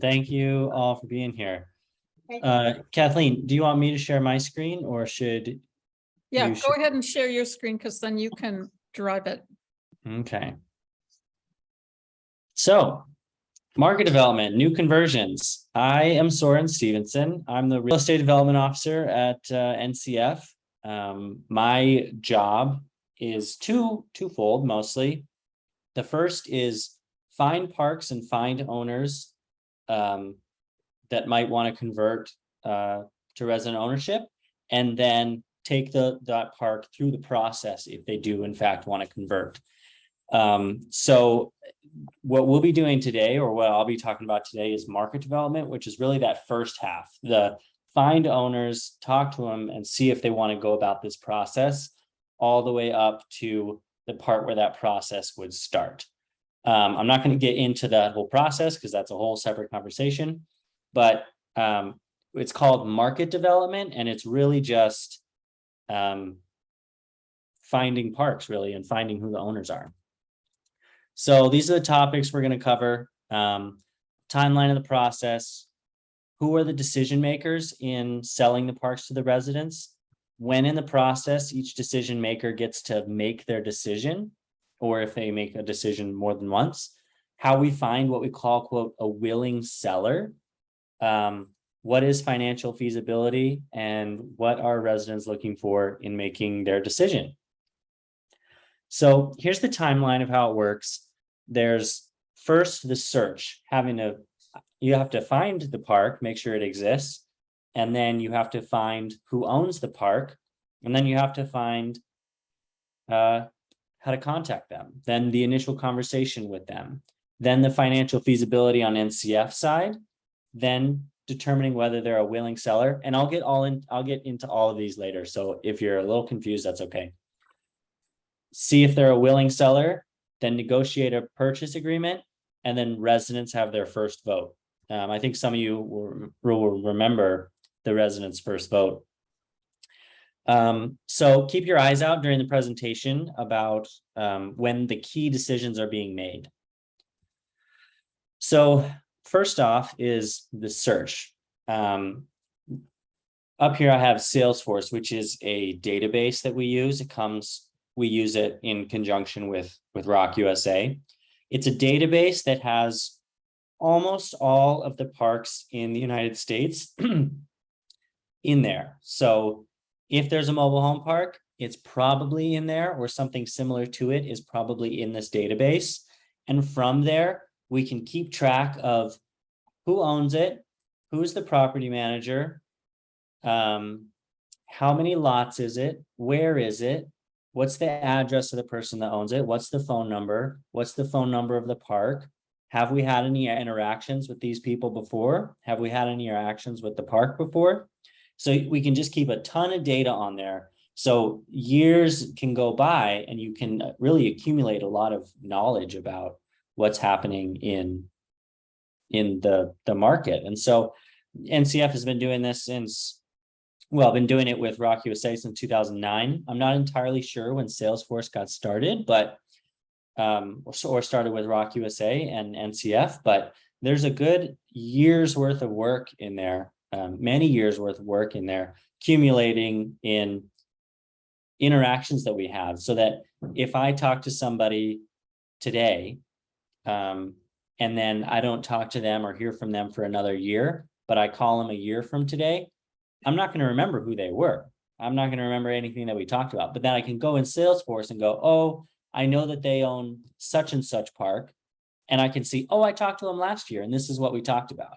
Thank you all for being here. Okay. Kathleen, do you want me to share my screen or should Yeah, you go ahead and share your screen because then you can drive it. Okay. So, market development, new conversions. I am Soren Stevenson. I'm the real estate development officer at NCF. My job is twofold mostly. The first is find parks and find owners that might want to convert to resident ownership, and then take that park through the process if they do in fact want to convert. So what we'll be doing today, or what I'll be talking about today, is market development, which is really that first half. The find owners, talk to them, and see if they want to go about this process, all the way up to the part where that process would start. I'm not going to get into that whole process because that's a whole separate conversation, but it's called market development, and it's really just finding parks, really, and finding who the owners are. So these are the topics we're going to cover. Timeline of the process. Who are the decision makers in selling the parks to the residents? When in the process each decision maker gets to make their decision, or if they make a decision more than once. How we find what we call, quote, a willing seller. What is financial feasibility, and what are residents looking for in making their decision? So here's the timeline of how it works. There's first the search, you have to find the park, make sure it exists, and then you have to find who owns the park, and then you have to find how to contact them, then the initial conversation with them, then the financial feasibility on NCF side, then determining whether they're a willing seller. And I'll get into all of these later. So if you're a little confused, that's okay. See if they're a willing seller, then negotiate a purchase agreement, and then residents have their first vote. I think some of you will remember the residents' first vote. So keep your eyes out during the presentation about when the key decisions are being made. So first off is the search. Up here I have Salesforce, which is a database that we use. We use it in conjunction with Rock USA. It's a database that has almost all of the parks in the United States in there. So if there's a mobile home park, it's probably in there, or something similar to it is probably in this database. And from there, we can keep track of who owns it, who's the property manager, how many lots is it, where is it, what's the address of the person that owns it, what's the phone number, what's the phone number of the park, have we had any interactions with these people before, have we had any interactions with the park before. So we can just keep a ton of data on there. So years can go by and you can really accumulate a lot of knowledge about what's happening in the market. And so NCF has been doing this been doing it with Rock USA since 2009. I'm not entirely sure when Salesforce got started, but or started with Rock USA and NCF, but there's a good year's worth of work in there, many years worth of work in there, accumulating in interactions that we have, so that if I talk to somebody today, and then I don't talk to them or hear from them for another year, but I call them a year from today, I'm not going to remember who they were. I'm not going to remember anything that we talked about, but then I can go in Salesforce and go, oh, I know that they own such and such park. And I can see, oh, I talked to them last year and this is what we talked about.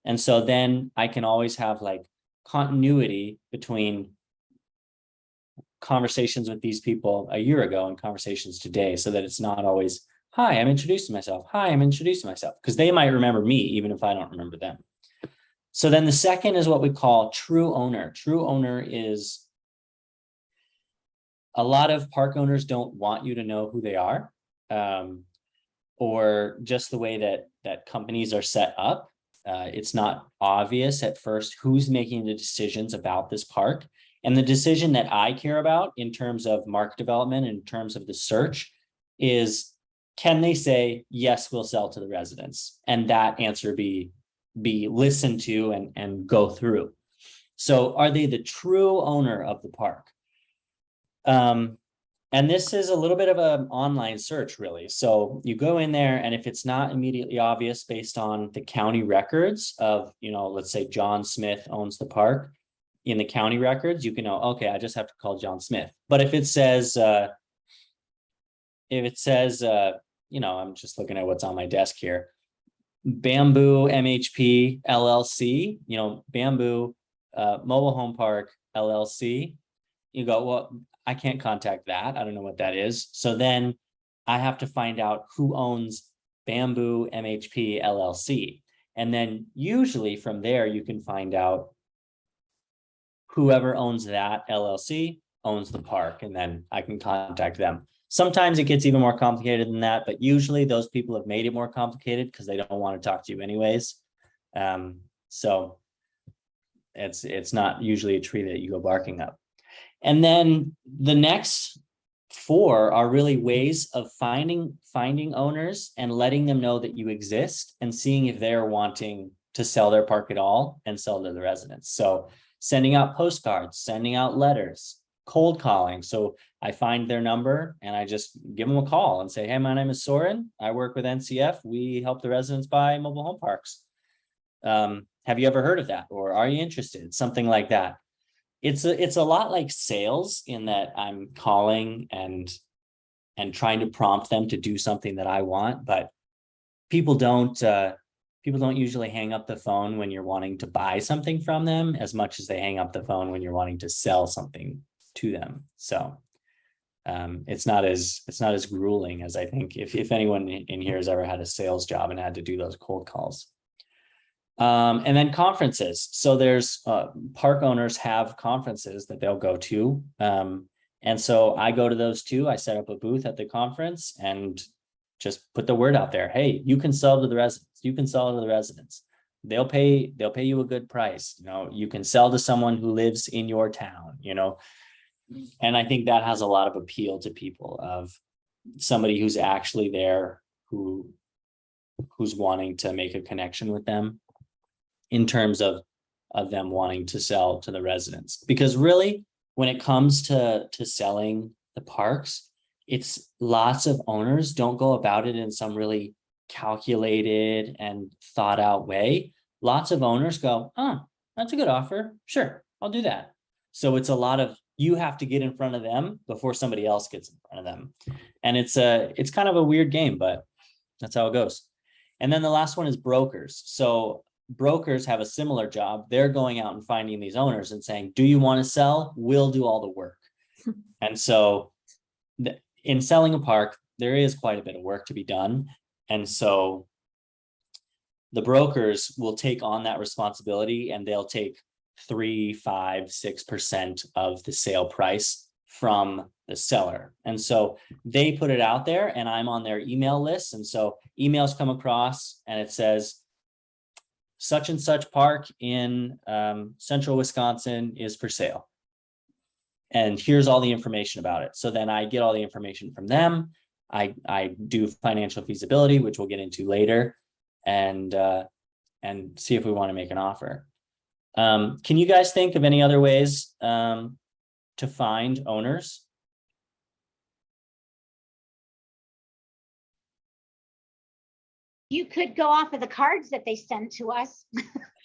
And so then I can always have like continuity between conversations with these people a year ago and conversations today, so that it's not always, hi, I'm introducing myself. Hi, I'm introducing myself. Because they might remember me even if I don't remember them. So then the second is what we call true owner. True owner is, a lot of park owners don't want you to know who they are, or just the way that companies are set up. It's not obvious at first who's making the decisions about this park. And the decision that I care about in terms of market development, in terms of the search, is, can they say, yes, we'll sell to the residents? And that answer be be listened to and go through. So are they the true owner of the park? And this is a little bit of an online search, really. So you go in there, and if it's not immediately obvious based on the county records of, let's say John Smith owns the park in the county records, you can know, okay, I just have to call John Smith. But if it says, I'm just looking at what's on my desk here, Bamboo MHP LLC, Bamboo Mobile Home Park LLC, you go, well, I can't contact that. I don't know what that is. So then I have to find out who owns Bamboo MHP LLC. And then usually from there, you can find out whoever owns that LLC owns the park, and then I can contact them. Sometimes it gets even more complicated than that, but usually those people have made it more complicated because they don't want to talk to you anyways. So it's not usually a tree that you go barking up. And then the next 4 are really ways of finding owners and letting them know that you exist and seeing if they're wanting to sell their park at all and sell to the residents. So sending out postcards, sending out letters, cold calling. So I find their number and I just give them a call and say, hey, my name is Soren. I work with NCF. We help the residents buy mobile home parks. Have you ever heard of that? Or are you interested? Something like that. It's a lot like sales in that I'm calling and trying to prompt them to do something that I want, but people don't usually hang up the phone when you're wanting to buy something from them as much as they hang up the phone when you're wanting to sell something to them. So it's not as grueling as I think if anyone in here has ever had a sales job and had to do those cold calls. And then conferences. So there's park owners have conferences that they'll go to. And so I go to those too. I set up a booth at the conference and just put the word out there. Hey, you can sell to the residents. You can sell to the residents. They'll pay you a good price. You can sell to someone who lives in your town, and I think that has a lot of appeal to people of somebody who's actually there, who's wanting to make a connection with them in terms of them wanting to sell to the residents. Because really, when it comes to selling the parks, it's lots of owners don't go about it in some really calculated and thought out way. Lots of owners go, oh, that's a good offer. Sure, I'll do that. So it's a lot of, you have to get in front of them before somebody else gets in front of them. And it's kind of a weird game, but that's how it goes. And then the last one is brokers. So brokers have a similar job. They're going out and finding these owners and saying, do you want to sell? We'll do all the work. And so in selling a park, there is quite a bit of work to be done. And so the brokers will take on that responsibility, and they'll take 3, 5, 6% of the sale price from the seller. And so they put it out there, and I'm on their email list. And so emails come across and it says, such and such park in central Wisconsin is for sale. And here's all the information about it. So then I get all the information from them. I do financial feasibility, which we'll get into later, and see if we want to make an offer. Can you guys think of any other ways to find owners? You could go off of the cards that they send to us.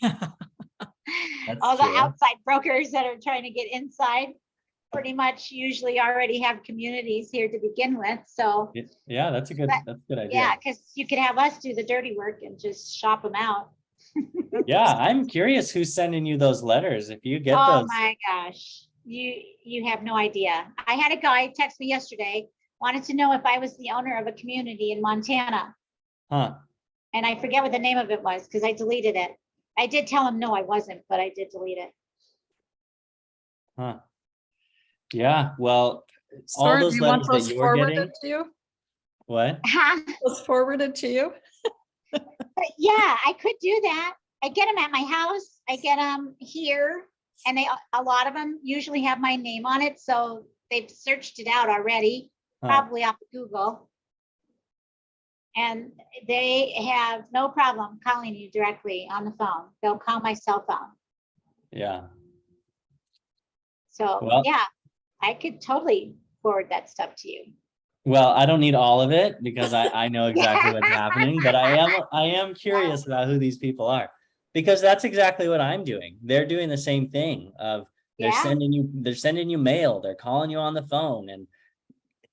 All the true. outside brokers that are trying to get inside pretty much usually already have communities here to begin with. So yeah, that's a good idea. Yeah, because you could have us do the dirty work and just shop them out. Yeah, I'm curious who's sending you those letters. If you get Oh those. my gosh, you have no idea. I had a guy text me yesterday, wanted to know if I was the owner of a community in Montana. Huh. And I forget what the name of it was because I deleted it. I did tell him no, I wasn't, but I did delete it. Huh. Yeah, well, all Soren, those do you want letters those that you're forwarded getting. to you? What? Those forwarded to you? But yeah, I could do that. I get them at my house. I get them here, and a lot of them usually have my name on it, so they've searched it out already, Huh. probably off of Google. And they have no problem calling you directly on the phone. They'll call my cell phone. Yeah. So, Well- yeah, I could totally forward that stuff to you. Well, I don't need all of it because I know exactly what's happening, but I am curious about who these people are. Because that's exactly what I'm doing. They're doing the same thing of they're Yeah. sending you mail, they're calling you on the phone, and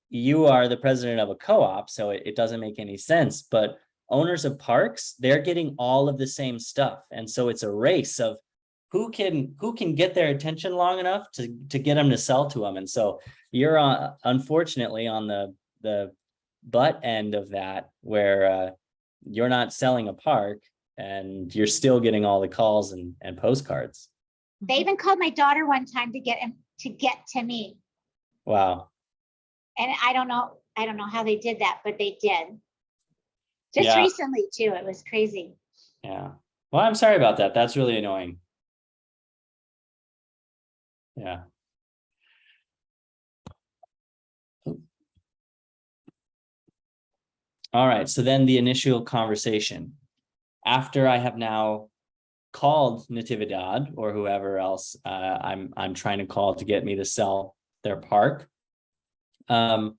you are the president of a co-op, so it doesn't make any sense. But owners of parks, they're getting all of the same stuff. And so it's a race of who can get their attention long enough to get them to sell to them. And so you're unfortunately on the butt end of that, where you're not selling a park and you're still getting all the calls and postcards. They even called my daughter one time to get him to get to me. Wow. And I don't know how they did that, but they did. Just Yeah. recently too. It was crazy. Yeah. Well, I'm sorry about that. That's really annoying. Yeah. All right. So then the initial conversation, after I have now called Natividad or whoever else I'm trying to call to get me to sell their park. Lots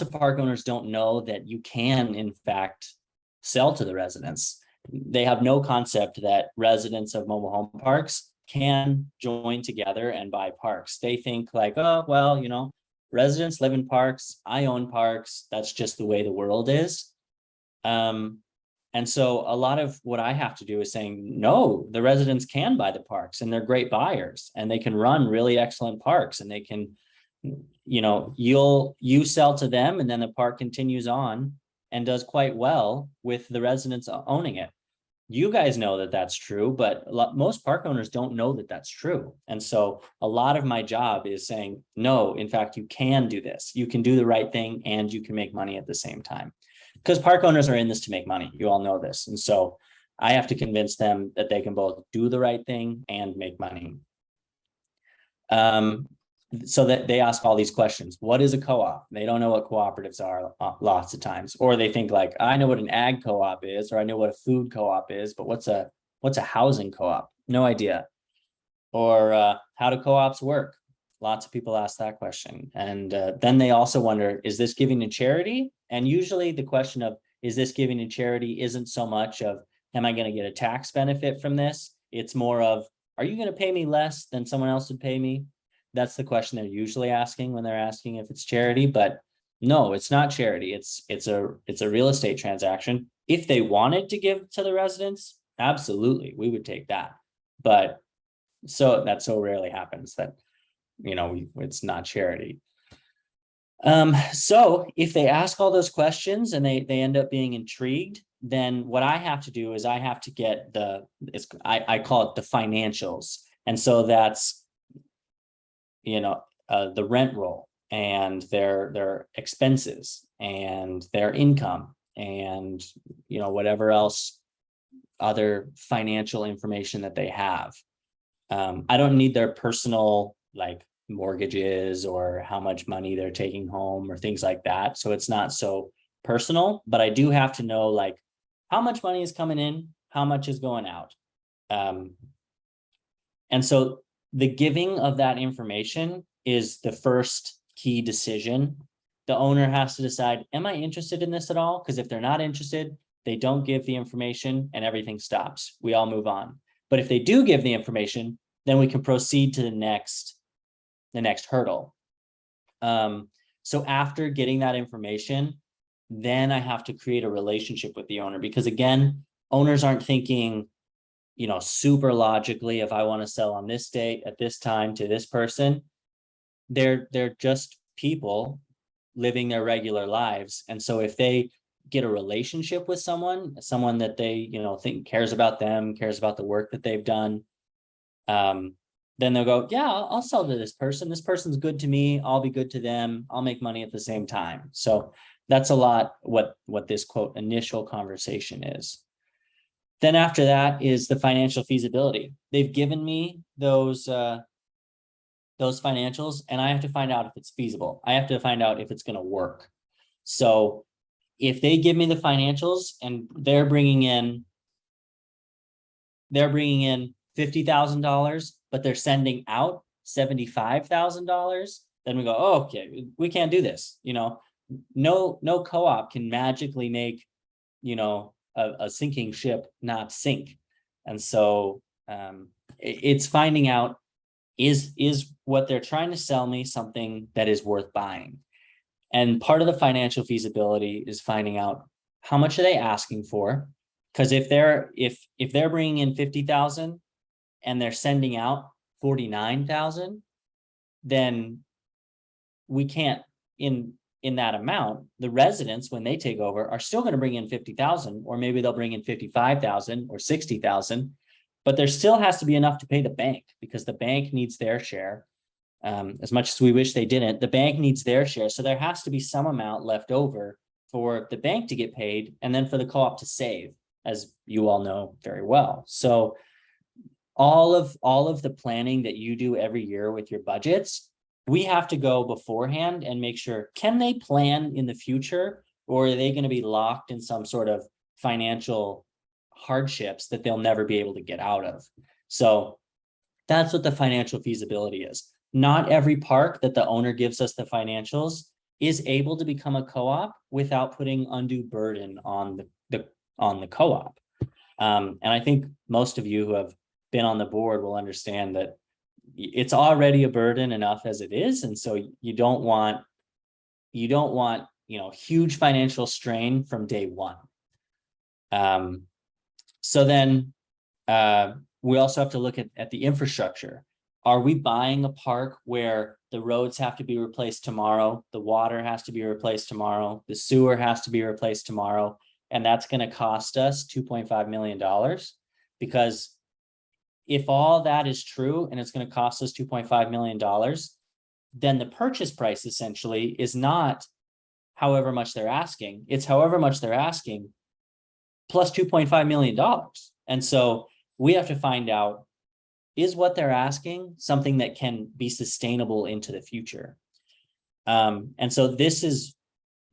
of park owners don't know that you can, in fact, sell to the residents. They have no concept that residents of mobile home parks can join together and buy parks. They think like, oh, well, residents live in parks. I own parks. That's just the way the world is. And so a lot of what I have to do is saying, no, the residents can buy the parks and they're great buyers and they can run really excellent parks and they can, you sell to them and then the park continues on and does quite well with the residents owning it. You guys know that that's true, but most park owners don't know that that's true. And so a lot of my job is saying, no, in fact, you can do this. You can do the right thing and you can make money at the same time. Because park owners are in this to make money. You all know this. And so I have to convince them that they can both do the right thing and make money. So that they ask all these questions. What is a co-op? They don't know what cooperatives are lots of times. Or they think like, I know what an ag co-op is, or I know what a food co-op is, but what's a housing co-op? No idea. Or how do co-ops work? Lots of people ask that question. And then they also wonder, is this giving to charity? And usually the question of, is this giving to charity isn't so much of, am I going to get a tax benefit from this? It's more of, are you going to pay me less than someone else would pay me? That's the question they're usually asking when they're asking if it's charity. But no, it's not charity. It's a real estate transaction. If they wanted to give to the residents, absolutely, we would take that. But so that so rarely happens that it's not charity. So if they ask all those questions and they end up being intrigued, then what I have to do is I have to get I call it the financials. And so that's, the rent roll and their expenses and their income and, whatever else other financial information that they have. I don't need their personal like mortgages or how much money they're taking home or things like that. So it's not so personal, but I do have to know like how much money is coming in, how much is going out. And so the giving of that information is the first key decision. The owner has to decide, am I interested in this at all? Because if they're not interested, they don't give the information and everything stops. We all move on. But if they do give the information, then we can proceed to the next hurdle. So after getting that information, then I have to create a relationship with the owner, because again, owners aren't thinking, super logically, if I want to sell on this date at this time to this person. They're just people living their regular lives. And so if they get a relationship with someone that they, think cares about them, cares about the work that they've done, then they'll go, yeah, I'll sell to this person. This person's good to me. I'll be good to them. I'll make money at the same time. So that's a lot what this quote initial conversation is. Then after that is the financial feasibility. They've given me those financials and I have to find out if it's feasible. I have to find out if it's going to work. So if they give me the financials and they're bringing in $50,000, but they're sending out $75,000, then we go, oh, okay, we can't do this. No co-op can magically make, a sinking ship not sink. And so it's finding out, is what they're trying to sell me something that is worth buying? And part of the financial feasibility is finding out how much are they asking for? Because if they're bringing in 50,000 and they're sending out 49,000, then we can't, in that amount, the residents, when they take over, are still going to bring in 50,000, or maybe they'll bring in 55,000 or 60,000, but there still has to be enough to pay the bank, because the bank needs their share. As much as we wish they didn't, the bank needs their share. So there has to be some amount left over for the bank to get paid, and then for the co-op to save, as you all know very well. So all of the planning that you do every year with your budgets, we have to go beforehand and make sure, can they plan in the future, or are they going to be locked in some sort of financial hardships that they'll never be able to get out of? So that's what the financial feasibility is. Not every park that the owner gives us the financials is able to become a co-op without putting undue burden on the co-op. And I think most of you who have been on the board will understand that it's already a burden enough as it is. And so you don't want, huge financial strain from day one. So then we also have to look at the infrastructure. Are we buying a park where the roads have to be replaced tomorrow, the water has to be replaced tomorrow, the sewer has to be replaced tomorrow, and that's going to cost us $2.5 million? Because if all that is true and it's going to cost us $2.5 million, then the purchase price essentially is not however much they're asking, it's however much they're asking plus $2.5 million. And so we have to find out, is what they're asking something that can be sustainable into the future? And so there's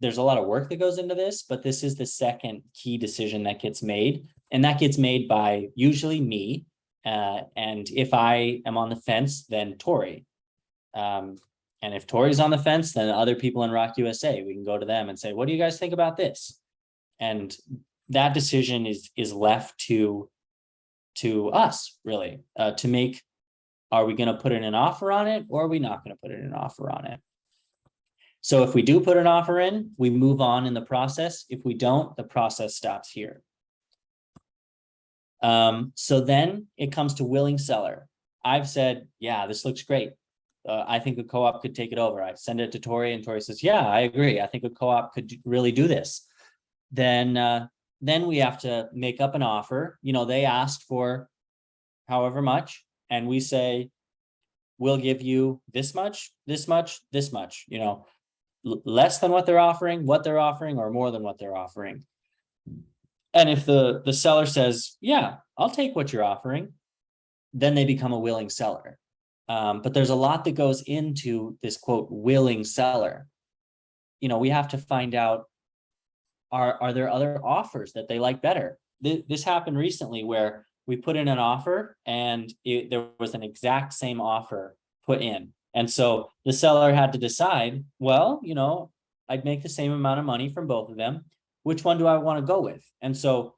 a lot of work that goes into this, but this is the second key decision that gets made, and that gets made by usually me. And if I am on the fence, then Tori. And if Tori's on the fence, then other people in Rock USA, we can go to them and say, what do you guys think about this? And that decision is left to us, really, to make. Are we going to put in an offer on it, or are we not going to put in an offer on it? So if we do put an offer in, we move on in the process. If we don't, the process stops here. So then it comes to willing seller. I've said, yeah, this looks great. I think a co-op could take it over. I send it to Tori, and Tori says, yeah, I agree. I think a co-op could really do this. Then we have to make up an offer. They asked for however much, and we say, we'll give you this much, this much, this much, less than what they're offering, or more than what they're offering. And if the seller says, yeah, I'll take what you're offering, then they become a willing seller. But there's a lot that goes into this, quote, willing seller. We have to find out, are there other offers that they like better? This happened recently where we put in an offer and there was an exact same offer put in. And so the seller had to decide, well, I'd make the same amount of money from both of them. Which one do I want to go with? And so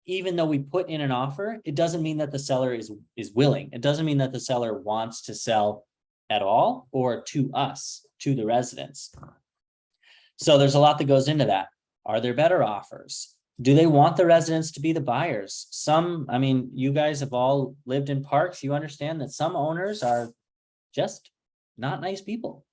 even though we put in an offer, it doesn't mean that the seller is willing. It doesn't mean that the seller wants to sell at all, or to us, to the residents. So there's a lot that goes into that. Are there better offers? Do they want the residents to be the buyers? You guys have all lived in parks. You understand that some owners are just not nice people.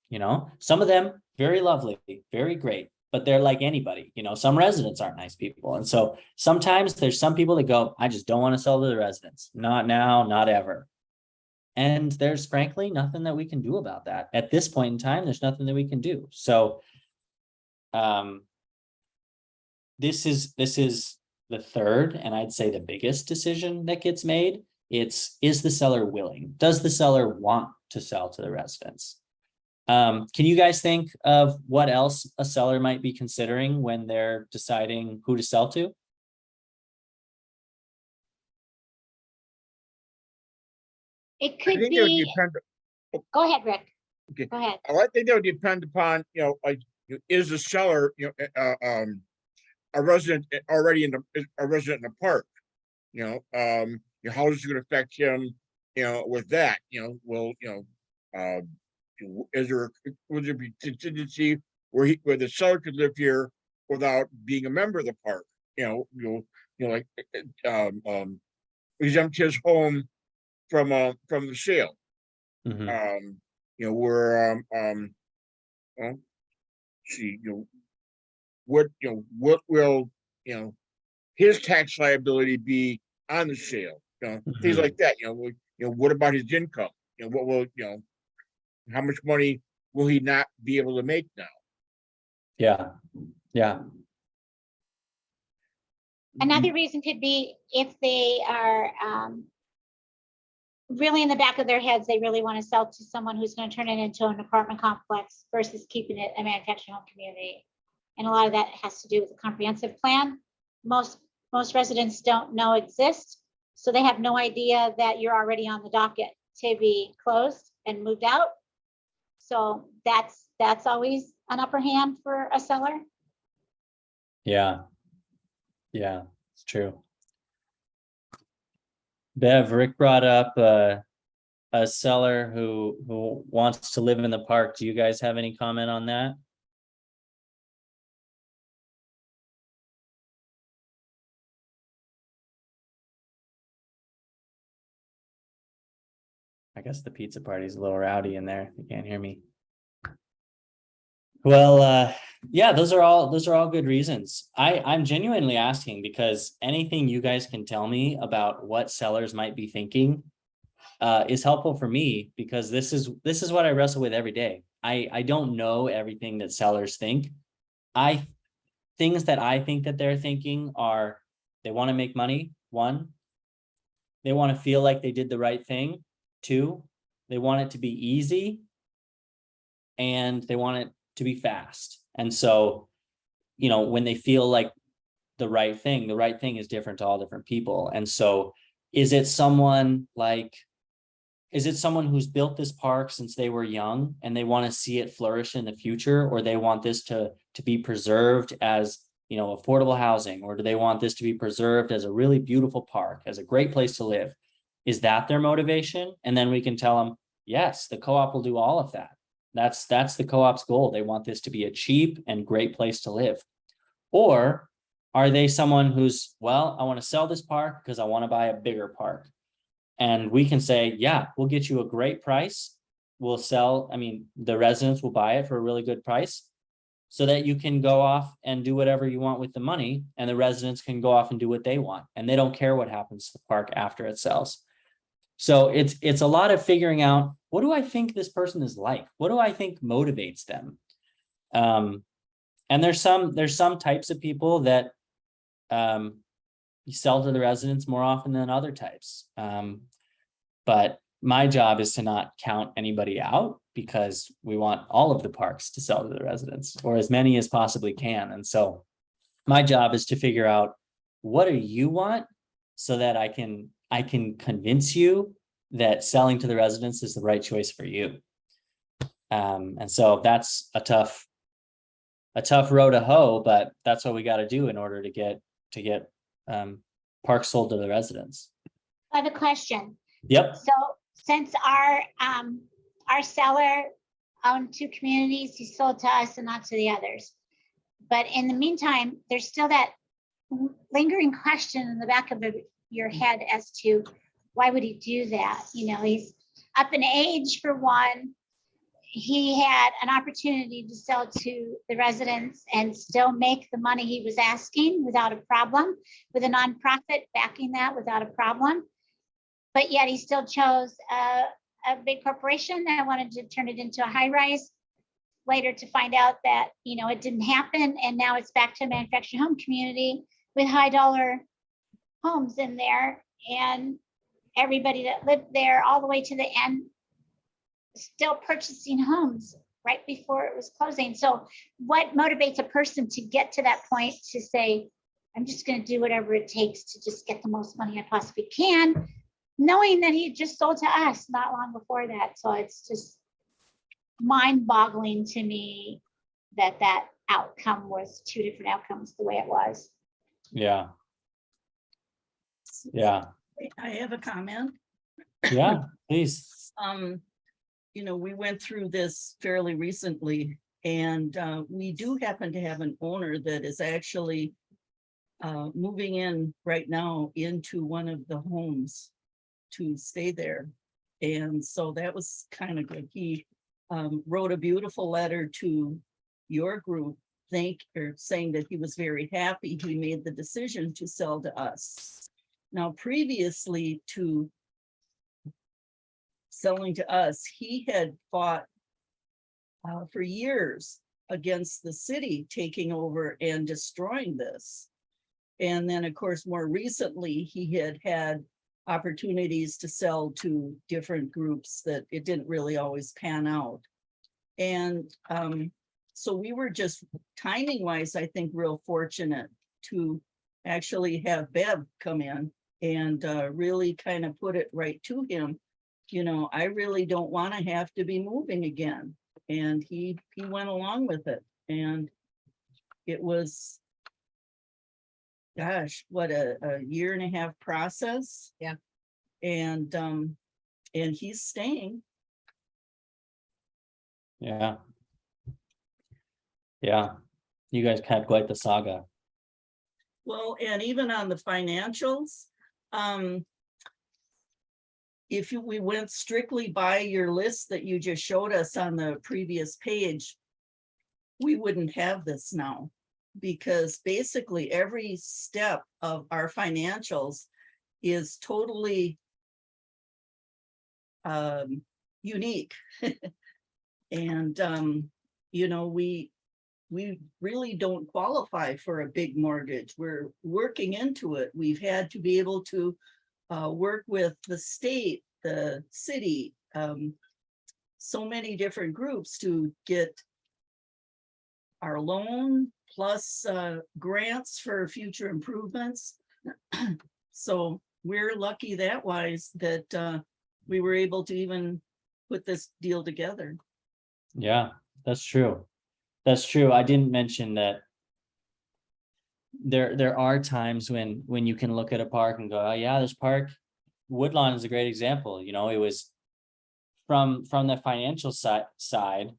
Some of them very lovely, very great, but they're like anybody. Some residents aren't nice people. And so sometimes there's some people that go, I just don't want to sell to the residents. Not now, not ever. And there's frankly nothing that we can do about that. At this point in time, there's nothing that we can do. So this is the third, and I'd say the biggest decision that gets made. Is the seller willing? Does the seller want to sell to the residents? Can you guys think of what else a seller might be considering when they're deciding who to sell to? It I could think it would be, depend, go ahead, Rick. Okay. Go ahead. I think that would depend upon, like, is the seller, a resident already a resident in the park? How is it gonna affect him, with that, would there be contingency where the seller could live here without being a member of the park? Like, exempt his home from the sale. Mhm. Where, well, see, what will, his tax liability be on the sale? Things Mhm. like that, what about his income? What will, how much money will he not be able to make now? Yeah, yeah. Another reason could be if they are really in the back of their heads, they really want to sell to someone who's going to turn it into an apartment complex versus keeping it a manufactured home community. And a lot of that has to do with the comprehensive plan. Most residents don't know exists, so they have no idea that you're already on the docket to be closed and moved out. So that's always an upper hand for a seller. Yeah. Yeah, it's true. Bev, Rick brought up a seller who wants to live in the park. Do you guys have any comment on that? I guess the pizza party's a little rowdy in there. You can't hear me. Well, yeah, those are all good reasons. I'm genuinely asking because anything you guys can tell me about what sellers might be thinking is helpful for me, because this is what I wrestle with every day. I don't know everything that sellers think. Things that I think that they're thinking are, they want to make money. One, they want to feel like they did the right thing. Two, they want it to be easy, and they want it to be fast. And so, when they feel like the right thing is different to all different people. And so is it someone who's built this park since they were young and they want to see it flourish in the future, or they want this to be preserved as, affordable housing, or do they want this to be preserved as a really beautiful park, as a great place to live? Is that their motivation? And then we can tell them, yes, the co-op will do all of that. That's the co-op's goal. They want this to be a cheap and great place to live. Or are they someone who's, well, I want to sell this park because I want to buy a bigger park? And we can say, yeah, we'll get you a great price. The residents will buy it for a really good price, so that you can go off and do whatever you want with the money, and the residents can go off and do what they want, and they don't care what happens to the park after it sells. So it's a lot of figuring out, what do I think this person is like? What do I think motivates them? And there's some types of people that you sell to the residents more often than other types. But my job is to not count anybody out, because we want all of the parks to sell to the residents, or as many as possibly can. And so my job is to figure out, what do you want, so that I can convince you that selling to the residents is the right choice for you. And so that's a tough row to hoe, but that's what we got to do in order to get parks sold to the residents. I have a question. Yep. So since our seller owned two communities, he sold to us and not to the others. But in the meantime, there's still that lingering question in the back of your head as to why would he do that? He's up in age for one. He had an opportunity to sell to the residents and still make the money he was asking without a problem, with a nonprofit backing that without a problem. But yet he still chose a big corporation that wanted to turn it into a high rise, later to find out that, it didn't happen. And now it's back to a manufactured home community with high dollar homes in there. And everybody that lived there all the way to the end still purchasing homes right before it was closing. So what motivates a person to get to that point to say, I'm just going to do whatever it takes to just get the most money I possibly can, knowing that he just sold to us not long before that. So it's just mind-boggling to me that that outcome was two different outcomes the way it was. Yeah. Yeah, I have a comment. yeah, please. We went through this fairly recently, and we do happen to have an owner that is actually moving in right now into one of the homes to stay there. And so that was kind of good. He wrote a beautiful letter to your group, saying that he was very happy he made the decision to sell to us. Now, previously to selling to us, he had fought for years against the city taking over and destroying this. And then, of course, more recently, he had opportunities to sell to different groups that it didn't really always pan out. And so we were just timing wise, I think, real fortunate to actually have Bev come in and really kind of put it right to him. I really don't want to have to be moving again. And he went along with it. And it was, gosh, what a 1.5-year process. Yeah. And he's staying. Yeah. Yeah, you guys had quite the saga. Well, and even on the financials, if we went strictly by your list that you just showed us on the previous page, we wouldn't have this now, because basically every step of our financials is totally unique. And we really don't qualify for a big mortgage. We're working into it. We've had to be able to work with the state, the city, so many different groups to get our loan plus grants for future improvements. So we're lucky that wise that we were able to even put this deal together. Yeah, that's true. That's true. I didn't mention that there are times when you can look at a park and go, oh yeah, this park, Woodlawn is a great example. It was from the financial side,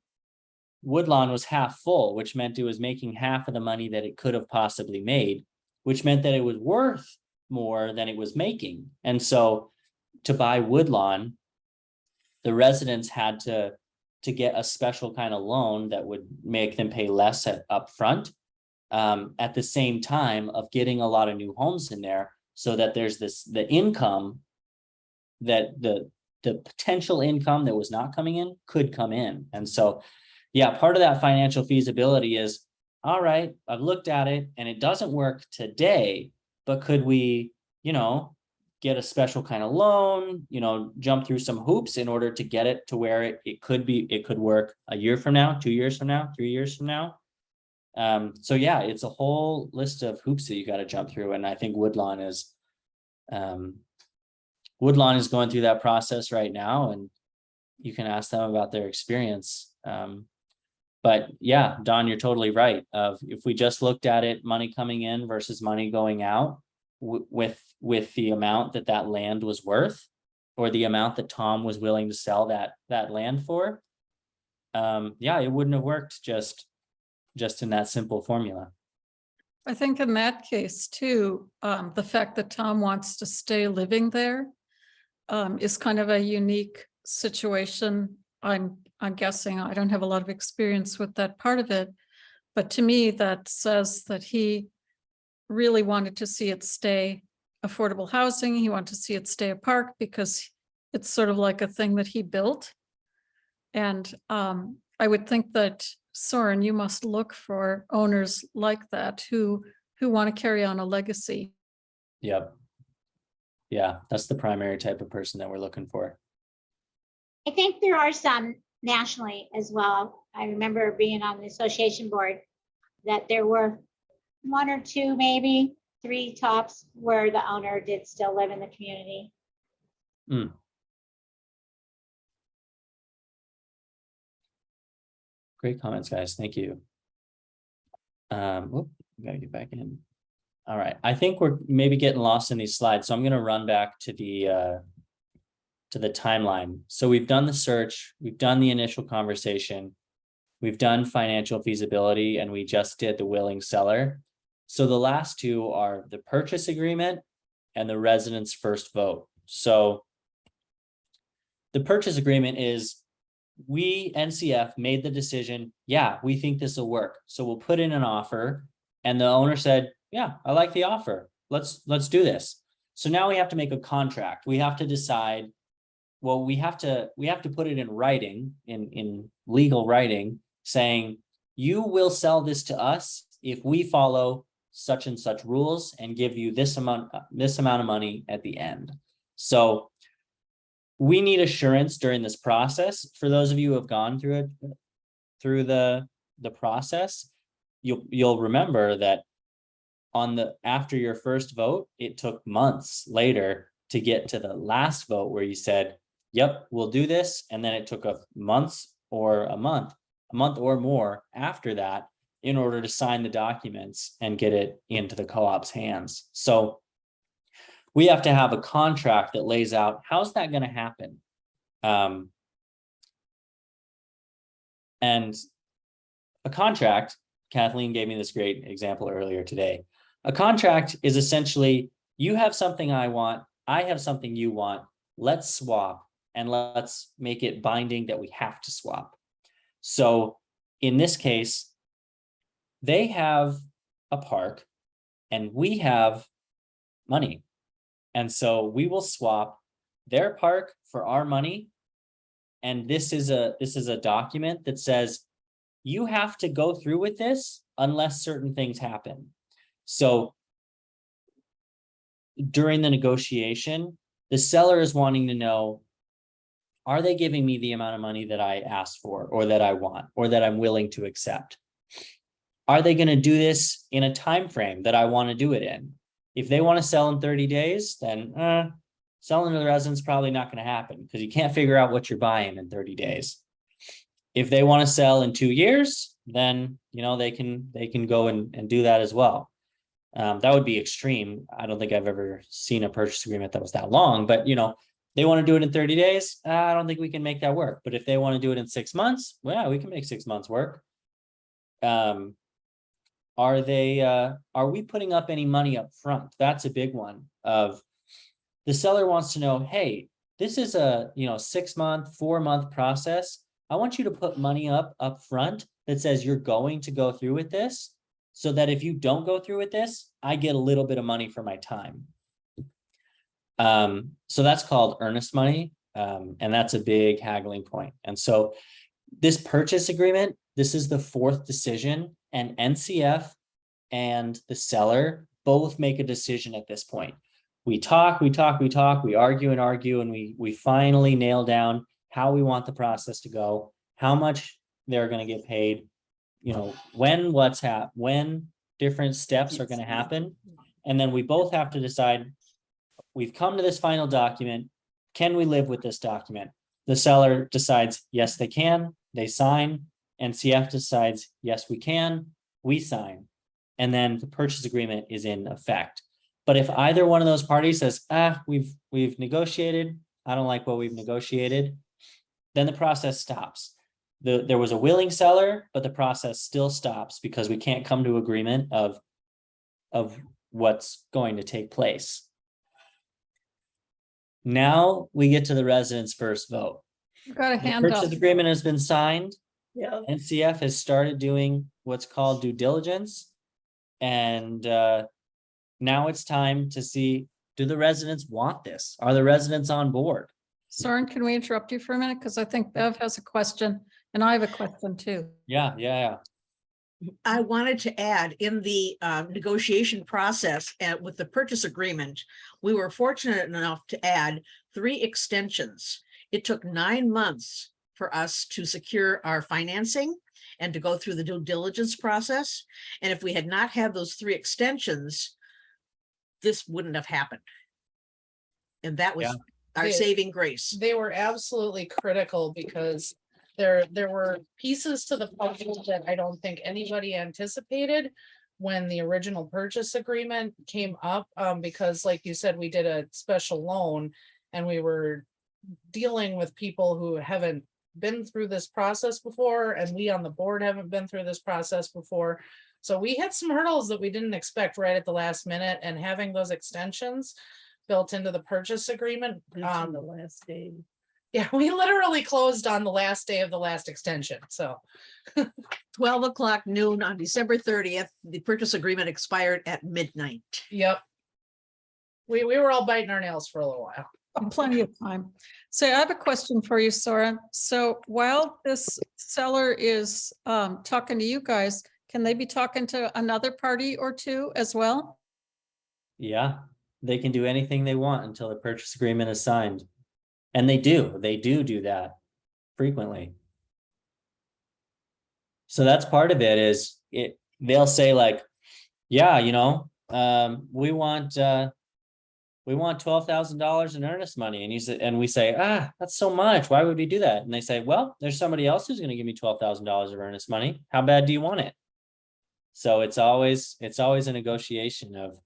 Woodlawn was half full, which meant it was making half of the money that it could have possibly made, which meant that it was worth more than it was making. And so to buy Woodlawn, the residents had to get a special kind of loan that would make them pay less up front, at the same time of getting a lot of new homes in there, so that there's the income that the potential income that was not coming in could come in. And so, yeah, part of that financial feasibility is, all right, I've looked at it and it doesn't work today, but could we, get a special kind of loan, jump through some hoops in order to get it to where it could work a year from now, 2 years from now, 3 years from now. So yeah, it's a whole list of hoops that you got to jump through. And I think Woodlawn is going through that process right now, and you can ask them about their experience. But yeah, Don, you're totally right. If we just looked at it, money coming in versus money going out, with the amount that land was worth, or the amount that Tom was willing to sell that land for, yeah, it wouldn't have worked just in that simple formula. I think in that case too, the fact that Tom wants to stay living there is kind of a unique situation. I'm guessing, I don't have a lot of experience with that part of it, but to me that says that he really wanted to see it stay affordable housing. He wanted to see it stay a park because it's sort of like a thing that he built. And I would think that, Soren, you must look for owners like that who want to carry on a legacy. Yep. Yeah, that's the primary type of person that we're looking for. I think there are some nationally as well. I remember being on the association board, that there were 1 or 2, maybe 3 tops, where the owner did still live in the community. Great comments, guys. Thank you. Gotta get back in. All right, I think we're maybe getting lost in these slides, so I'm gonna run back to the timeline. So we've done the search, we've done the initial conversation, we've done financial feasibility, and we just did the willing seller. So the last 2 are the purchase agreement and the resident's first vote. So the purchase agreement is, we, NCF, made the decision, yeah, we think this will work, so we'll put in an offer. And the owner said, yeah, I like the offer, let's do this. So now we have to make a contract. We have to decide, well, we have to put it in writing, in legal writing, saying, you will sell this to us if we follow such and such rules and give you this amount of money at the end. So we need assurance during this process. For those of you who have gone through the process, you'll remember that after your first vote, it took months later to get to the last vote where you said, yep, we'll do this. And then it took a month or more after that in order to sign the documents and get it into the co-op's hands. So we have to have a contract that lays out, how's that going to happen? And a contract, Kathleen gave me this great example earlier today. A contract is essentially, you have something I want, I have something you want, let's swap, and let's make it binding that we have to swap. So in this case, they have a park and we have money. And so we will swap their park for our money. And this is a document that says, you have to go through with this unless certain things happen. So during the negotiation, the seller is wanting to know, are they giving me the amount of money that I asked for, or that I want, or that I'm willing to accept? Are they going to do this in a time frame that I want to do it in? If they want to sell in 30 days, then selling to the residents probably not going to happen, because you can't figure out what you're buying in 30 days. If they want to sell in 2 years, then they can go and do that as well. That would be extreme. I don't think I've ever seen a purchase agreement that was that long, but they want to do it in 30 days. I don't think we can make that work. But if they want to do it in 6 months, well, yeah, we can make 6 months work. Are we putting up any money up front? That's a big one. Of the seller wants to know, hey, this is a 6-month, 4-month process. I want you to put money up front that says you're going to go through with this, so that if you don't go through with this, I get a little bit of money for my time. So that's called earnest money. And that's a big haggling point. And so this purchase agreement, this is the 4th decision, and NCF and the seller both make a decision at this point. We talk, we argue and argue, and we finally nail down how we want the process to go, how much they're going to get paid, when different steps are going to happen. And then we both have to decide, we've come to this final document. Can we live with this document? The seller decides, yes, they can. They sign. NCF decides, yes, we can. We sign. And then the purchase agreement is in effect. But if either one of those parties says, we've negotiated, I don't like what we've negotiated, then the process stops. There was a willing seller, but the process still stops because we can't come to agreement of what's going to take place. Now we get to the residents' first vote. You've got a The hand up. purchase agreement has been signed. Yeah. NCF has started doing what's called due diligence. And now it's time to see, do the residents want this? Are the residents on board? Soren, can we interrupt you for a minute? Because I think Bev has a question and I have a question too. Yeah. I wanted to add, in the negotiation process with the purchase agreement, we were fortunate enough to add 3 extensions. It took 9 months for us to secure our financing and to go through the due diligence process. And if we had not had those 3 extensions, this wouldn't have happened. And that was Yeah. our They- saving grace. They were absolutely critical because there were pieces to the puzzle that I don't think anybody anticipated when the original purchase agreement came up, because like you said, we did a special loan and we were dealing with people who haven't been through this process before, and we on the board haven't been through this process before. So we had some hurdles that we didn't expect right at the last minute, and having those extensions built into the purchase agreement. On the last day. Yeah, we literally closed on the last day of the last extension, so. 12 o'clock noon on December 30th, the purchase agreement expired at midnight. Yep. We were all biting our nails for a little while. Plenty of time. So I have a question for you, Sora. So while this seller is talking to you guys, can they be talking to another party or two as well? Yeah, they can do anything they want until the purchase agreement is signed. And they do that frequently. So that's part of it is they'll say like, yeah, we want $12,000 in earnest money. And we say, that's so much. Why would we do that? And they say, well, there's somebody else who's going to give me $12,000 of earnest money. How bad do you want it? So it's always a negotiation of,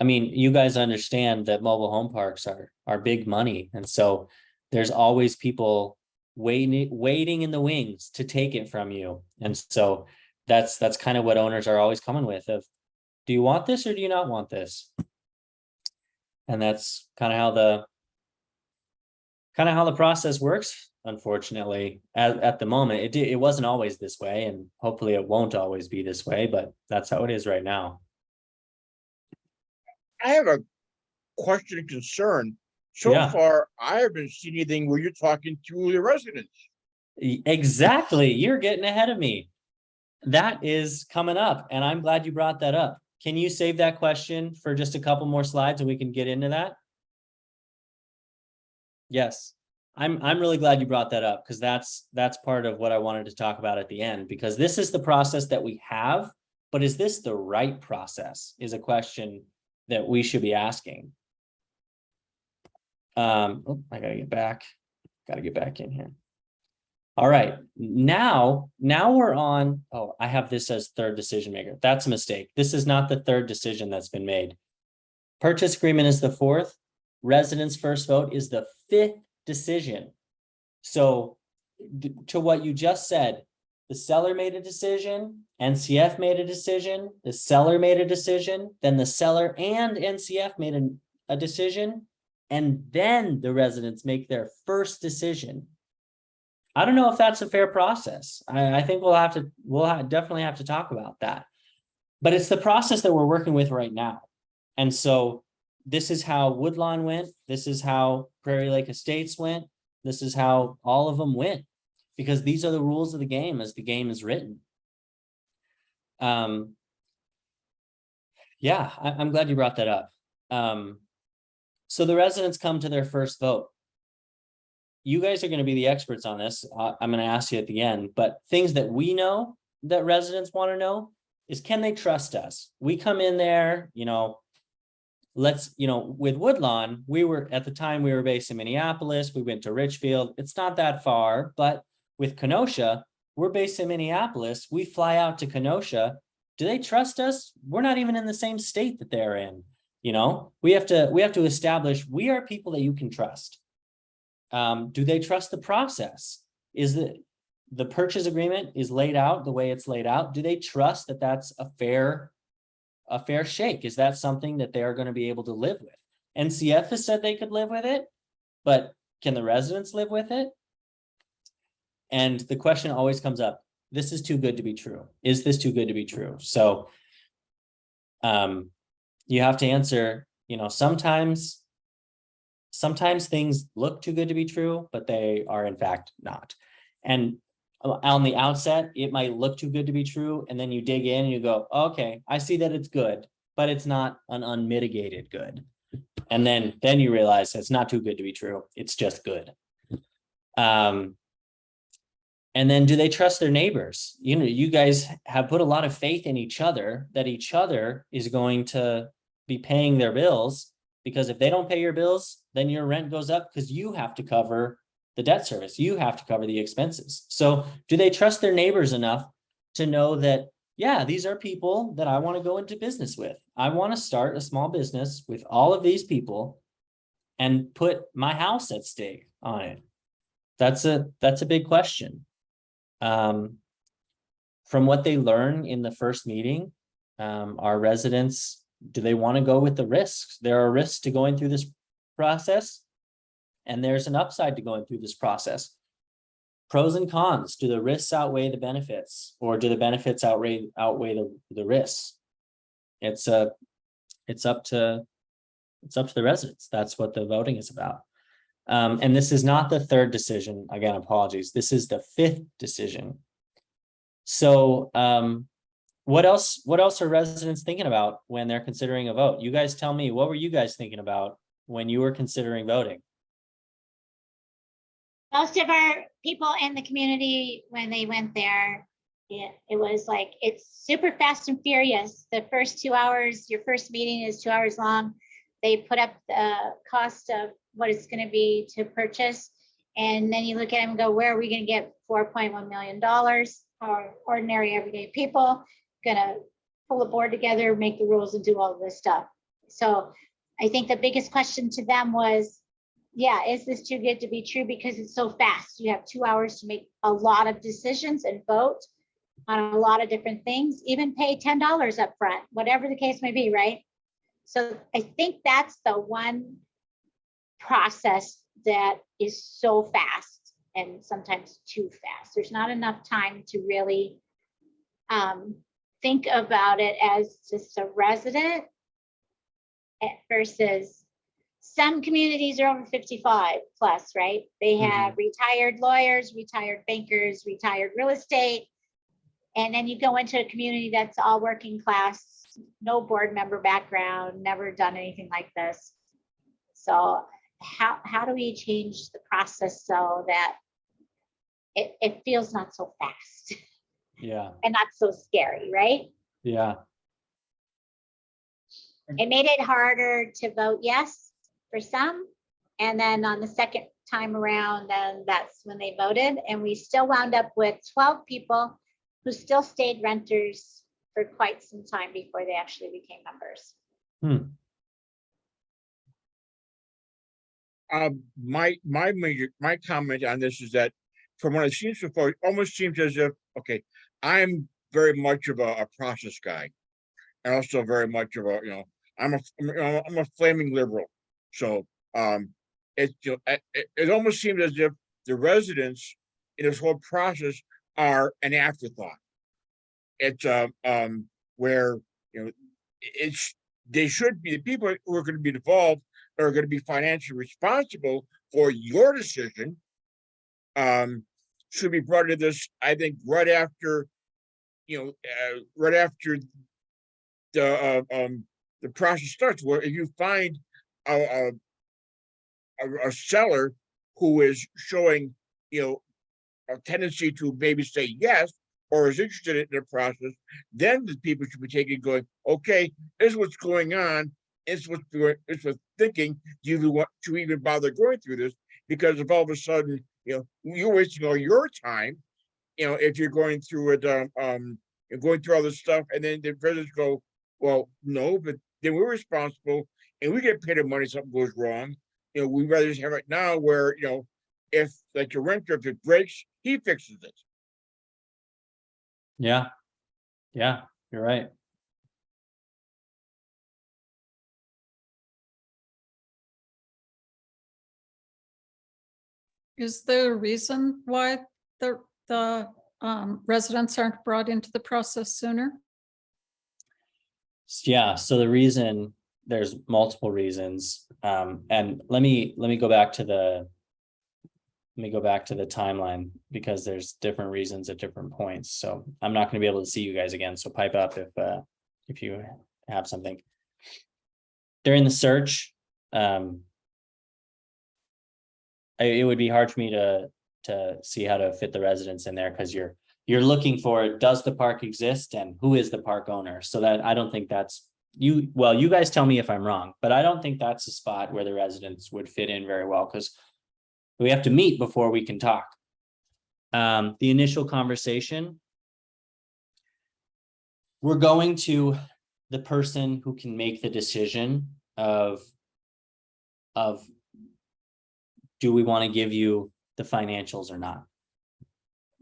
I mean, you guys understand that mobile home parks are big money. And so there's always people waiting in the wings to take it from you. And so that's kind of what owners are always coming with of, do you want this or do you not want this? And that's kind of how the process works. Unfortunately, at the moment, it wasn't always this way, and hopefully it won't always be this way, but that's how it is right now. I have a question and concern. So Yeah. far, I haven't seen anything where you're talking to the residents. Exactly. You're getting ahead of me. That is coming up, and I'm glad you brought that up. Can you save that question for just a couple more slides and we can get into that? Yes. I'm really glad you brought that up, because that's part of what I wanted to talk about at the end, because this is the process that we have, but is this the right process is a question that we should be asking. I gotta get back in here. All right, now we're on, I have this as third decision maker. That's a mistake. This is not the third decision that's been made. Purchase agreement is the fourth. Residents' first vote is the fifth decision. So to what you just said, the seller made a decision, NCF made a decision, the seller made a decision, then the seller and NCF made a decision, and then the residents make their first decision. I don't know if that's a fair process. I think we'll definitely have to talk about that. But it's the process that we're working with right now. And so this is how Woodlawn went. This is how Prairie Lake Estates went. This is how all of them went, because these are the rules of the game as the game is written. Yeah, I'm glad you brought that up. So the residents come to their first vote. You guys are going to be the experts on this. I'm going to ask you at the end, but things that we know that residents want to know is, can they trust us? We come in there, with Woodlawn, at the time we were based in Minneapolis. We went to Richfield. It's not that far, but with Kenosha, we're based in Minneapolis. We fly out to Kenosha. Do they trust us? We're not even in the same state that they're in. We have to establish we are people that you can trust. Do they trust the process? Is the purchase agreement is laid out the way it's laid out? Do they trust that that's a fair shake? Is that something that they are going to be able to live with? NCF has said they could live with it, but can the residents live with it? And the question always comes up, this is too good to be true. Is this too good to be true? So you have to answer, sometimes things look too good to be true, but they are in fact not. And on the outset, it might look too good to be true. And then you dig in and you go, okay, I see that it's good, but it's not an unmitigated good. And then you realize it's not too good to be true. It's just good. And then do they trust their neighbors? You know, you guys have put a lot of faith in each other, that each other is going to be paying their bills. Because if they don't pay your bills, then your rent goes up because you have to cover the debt service. You have to cover the expenses. So do they trust their neighbors enough to know that, yeah, these are people that I want to go into business with. I want to start a small business with all of these people and put my house at stake on it. That's a big question. From what they learn in the first meeting, our residents, do they want to go with the risks? There are risks to going through this process, and there's an upside to going through this process. Pros and cons, do the risks outweigh the benefits, or do the benefits outweigh the risks? It's up to the residents. That's what the voting is about. And this is not the third decision. Again, apologies. This is the fifth decision. So what else are residents thinking about when they're considering a vote? You guys tell me, what were you guys thinking about when you were considering voting? Most of our people in the community, when they went there, it was like, it's super fast and furious. The first 2 hours, your first meeting is 2 hours long. They put up the cost of what it's going to be to purchase. And then you look at them and go, where are we going to get $4.1 million? Our ordinary everyday people gonna pull a board together, make the rules and do all of this stuff. So I think the biggest question to them was, yeah, is this too good to be true? Because it's so fast. You have 2 hours to make a lot of decisions and vote on a lot of different things, even pay $10 up front, whatever the case may be, right? So I think that's the one process that is so fast and sometimes too fast. There's not enough time to really think about it as just a resident versus some communities are over 55 plus, right? They have retired lawyers, retired bankers, retired real estate. And then you go into a community that's all working class, no board member background, never done anything like this. So how do we change the process so that it feels not so fast? Yeah. And not so scary, right? Yeah. It made it harder to vote yes for some. And then on the second time around, then that's when they voted. And we still wound up with 12 people who still stayed renters for quite some time before they actually became members. My comment on this is that from what I've seen so far, it almost seems as if, okay, I'm very much of a process guy. And also very much of a, I'm a flaming liberal. So it almost seems as if the residents in this whole process are an afterthought. It's where they should be, the people who are going to be involved are going to be financially responsible for your decision. Should be brought to this, I think, right after the process starts. Where if you find a seller who is showing a tendency to maybe say yes or is interested in the process, then the people should be taking going, okay, this is what's going on. It's what's thinking. Do you want to even bother going through this? Because if all of a sudden you're wasting all your time, if you're going through it, going through all this stuff, and then the residents go, well, no, but then we're responsible and we get paid the money if something goes wrong. We'd rather just have it now where, if like your renter, if it breaks, he fixes it. Yeah. Yeah, you're right. Is there a reason why the residents aren't brought into the process sooner? Yeah, so the reason, there's multiple reasons. And let me go back to the timeline, because there's different reasons at different points. So I'm not going to be able to see you guys again. So pipe up if you have something. During the search, it would be hard for me to to see how to fit the residents in there, because you're looking for, does the park exist and who is the park owner? So that, I don't think that's well, you guys tell me if I'm wrong, but I don't think that's a spot where the residents would fit in very well, because we have to meet before we can talk. The initial conversation, we're going to the person who can make the decision of do we want to give you the financials or not?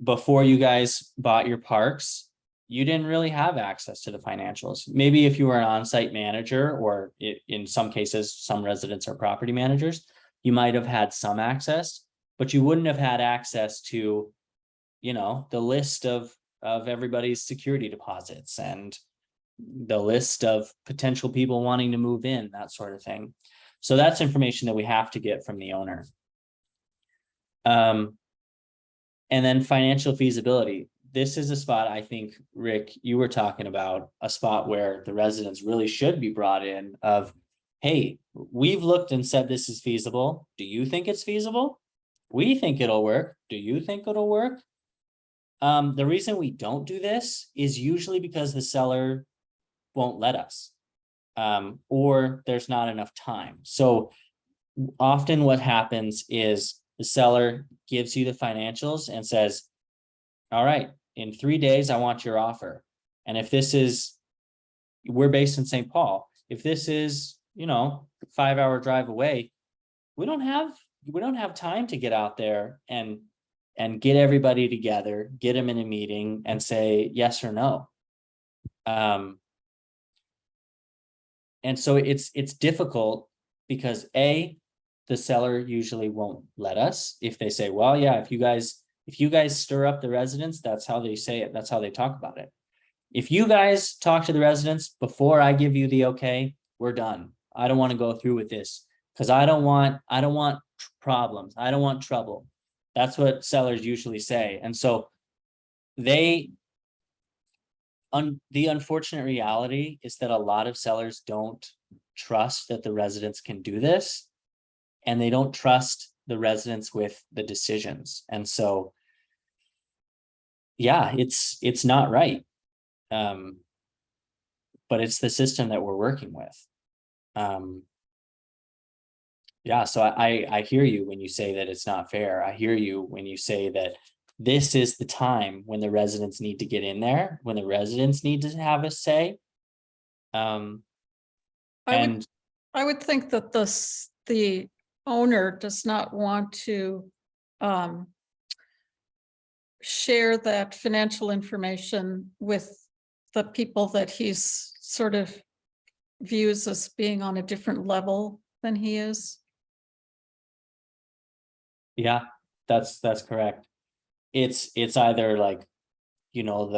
Before you guys bought your parks, you didn't really have access to the financials. Maybe if you were an on-site manager, or in some cases, some residents are property managers, you might have had some access, but you wouldn't have had access to, you know, the list of everybody's security deposits and the list of potential people wanting to move in, that sort of thing. So that's information that we have to get from the owner. And then financial feasibility. This is a spot, I think, Rick, you were talking about, a spot where the residents really should be brought in of, hey, we've looked and said this is feasible. Do you think it's feasible? We think it'll work. Do you think it'll work? The reason we don't do this is usually because the seller won't let us, or there's not enough time. So often what happens is the seller gives you the financials and says, all right, in 3 days, I want your offer. And if this is, we're based in St. Paul, if this is, you know, 5-hour drive away, we don't have time to get out there and get everybody together, get them in a meeting and say yes or no. And so it's difficult because the seller usually won't let us. If they say, well, yeah, if you guys stir up the residents, that's how they say it. That's how they talk about it. If you guys talk to the residents before I give you the okay, we're done. I don't want to go through with this because I don't want problems. I don't want trouble. That's what sellers usually say. And so the unfortunate reality is that a lot of sellers don't trust that the residents can do this, and they don't trust the residents with the decisions. And so, yeah, it's not right. But it's the system that we're working with. Yeah, so I hear you when you say that it's not fair. I hear you when you say that this is the time when the residents need to get in there, when the residents need to have a say. I would think that the owner does not want to share that financial information with the people that he's sort of views as being on a different level than he is. Yeah, that's correct. It's either like, you know,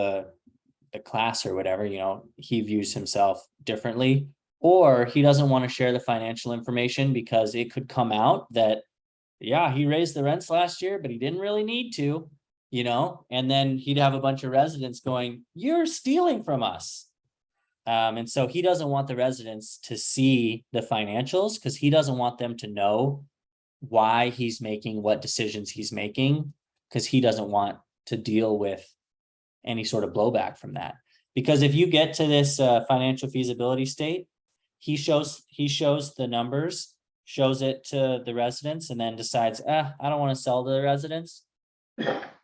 the class or whatever, you know, he views himself differently, or he doesn't want to share the financial information because it could come out that, yeah, he raised the rents last year, but he didn't really need to, you know, and then he'd have a bunch of residents going, you're stealing from us. And so he doesn't want the residents to see the financials because he doesn't want them to know why he's making what decisions he's making, because he doesn't want to deal with any sort of blowback from that. Because if you get to this financial feasibility state, he shows the numbers, shows it to the residents, and then decides, I don't want to sell to the residents,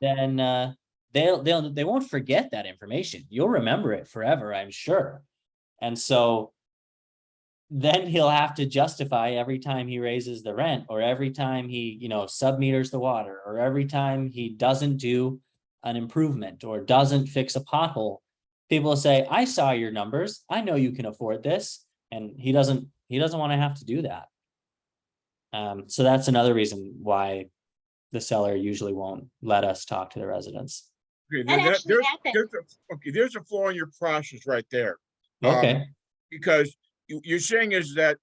then they won't forget that information. You'll remember it forever, I'm sure. And so then he'll have to justify every time he raises the rent, or every time he, you know, submeters the water, or every time he doesn't do an improvement or doesn't fix a pothole. People will say, I saw your numbers, I know you can afford this. And he doesn't want to have to do that. So that's another reason why the seller usually won't let us talk to the residents. Okay, That actually happened. there's a flaw in your process right there. Okay. Because you're saying is that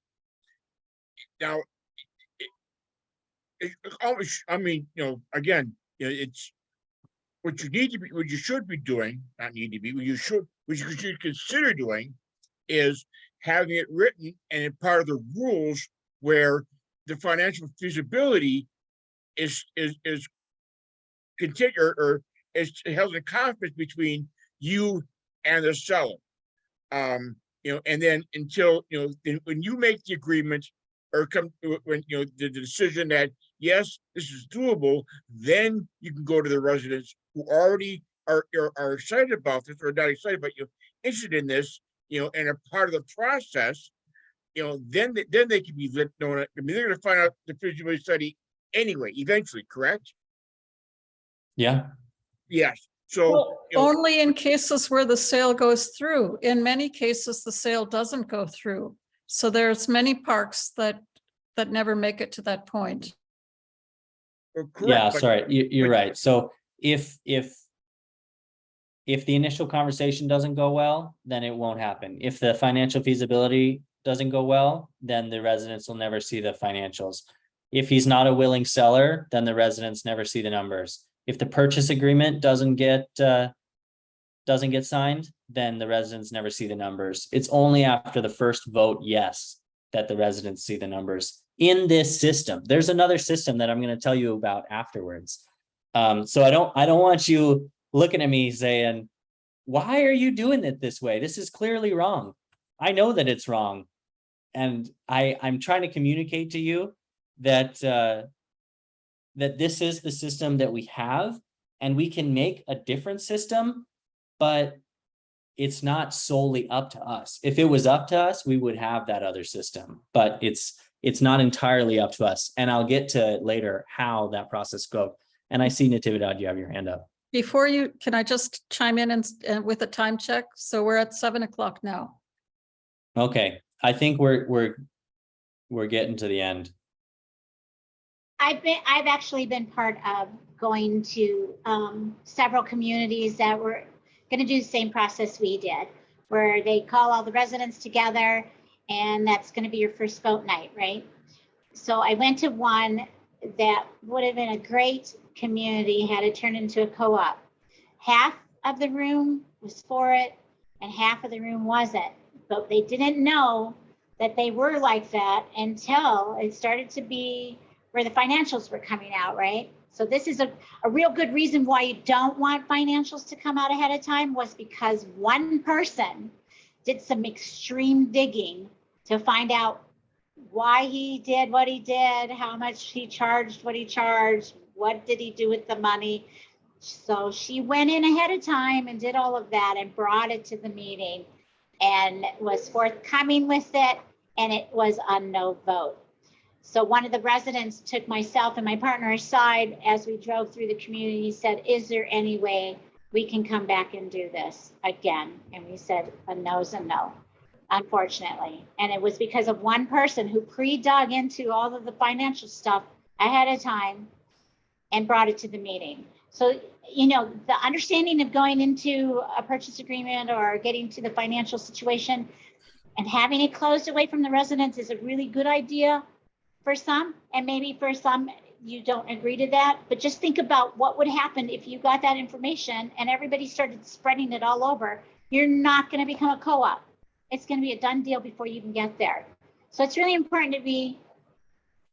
now, always, I mean, you know, again, you know, it's what you should be doing, not need to be, what you should consider doing is having it written and in part of the rules where the financial feasibility is continue, or is held in conference between you and the seller. And then until, when you make the agreement or come when, the decision that, yes, this is doable, then you can go to the residents who already are excited about this, or not excited, but interested in this, and a part of the process, then they can be known. I mean, they're going to find out the feasibility study anyway, eventually, correct? Yeah, Yes. So, Well, only in cases where the sale goes through. In many cases, the sale doesn't go through. So there's many parks that never make it to that point. correct. yeah, but- sorry, you're but- right. So if the initial conversation doesn't go well, then it won't happen. If the financial feasibility doesn't go well, then the residents will never see the financials. If he's not a willing seller, then the residents never see the numbers. If the purchase agreement doesn't get signed, then the residents never see the numbers. It's only after the first vote, yes, that the residents see the numbers in this system. There's another system that I'm going to tell you about afterwards. So I don't want you looking at me saying, why are you doing it this way? This is clearly wrong. I know that it's wrong. And I'm trying to communicate to you that that this is the system that we have, and we can make a different system, but it's not solely up to us. If it was up to us, we would have that other system, but it's not entirely up to us. And I'll get to later how that process goes. And I see Natividad, you have your hand up. Before you, can I just chime in and with a time check? So we're at 7:00 now. Okay, I think we're getting to the end. I've actually been part of going to several communities that were going to do the same process we did, where they call all the residents together, and that's going to be your first vote night, right? So I went to one that would have been a great community had it turned into a co-op. Half of the room was for it, and half of the room wasn't. But they didn't know that they were like that until it started to be where the financials were coming out, right? So this is a real good reason why you don't want financials to come out ahead of time, was because one person did some extreme digging to find out why he did what he did, how much he charged, what he charged, what did he do with the money. So she went in ahead of time and did all of that and brought it to the meeting and was forthcoming with it, and it was a no vote. So one of the residents took myself and my partner aside as we drove through the community. He said, is there any way we can come back and do this again? And we said, a no's a no, unfortunately. And it was because of one person who pre-dug into all of the financial stuff ahead of time and brought it to the meeting. So, the understanding of going into a purchase agreement or getting to the financial situation and having it closed away from the residents is a really good idea for some, and maybe for some you don't agree to that, but just think about what would happen if you got that information and everybody started spreading it all over. You're not going to become a co-op. It's going to be a done deal before you even get there. So it's really important to be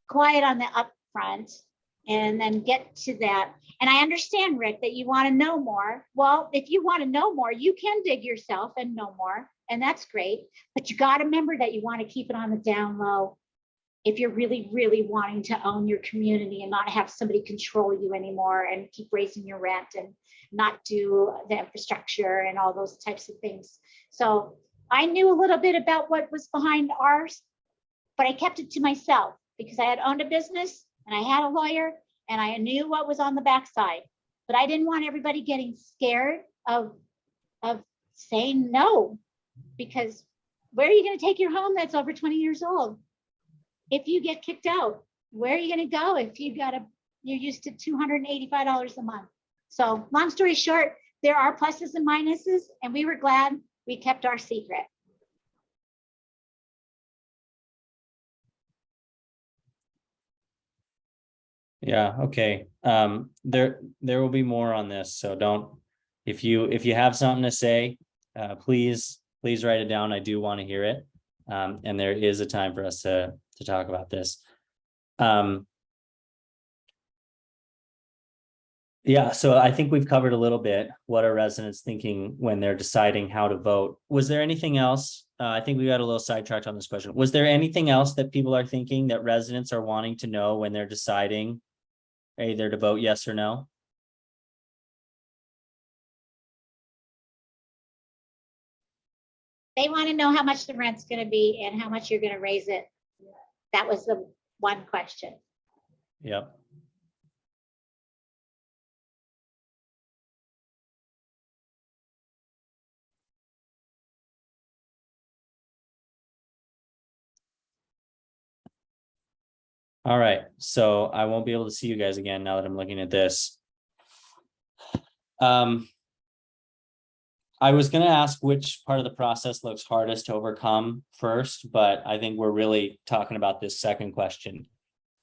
quiet on the upfront and then get to that. And I understand, Rick, that you want to know more. Well, if you want to know more, you can dig yourself and know more, and that's great. But you got to remember that you want to keep it on the down low. If you're really, really wanting to own your community and not have somebody control you anymore and keep raising your rent and not do the infrastructure and all those types of things. So I knew a little bit about what was behind ours, but I kept it to myself because I had owned a business and I had a lawyer and I knew what was on the backside. But I didn't want everybody getting scared of saying no, because where are you going to take your home that's over 20 years old? If you get kicked out, where are you going to go if you're used to $285 a month? So long story short, there are pluses and minuses, and we were glad we kept our secret. Yeah, okay. There will be more on this, so don't, if you have something to say, please write it down. I do want to hear it. And there is a time for us to talk about this. Yeah, so I think we've covered a little bit what are residents thinking when they're deciding how to vote. Was there anything else? I think we got a little sidetracked on this question. Was there anything else that people are thinking that residents are wanting to know when they're deciding either to vote yes or no? They want to know how much the rent's going to be and how much you're going to raise it. That was the one question. Yep. All right, so I won't be able to see you guys again now that I'm looking at this. I was gonna ask which part of the process looks hardest to overcome first, but I think we're really talking about this second question.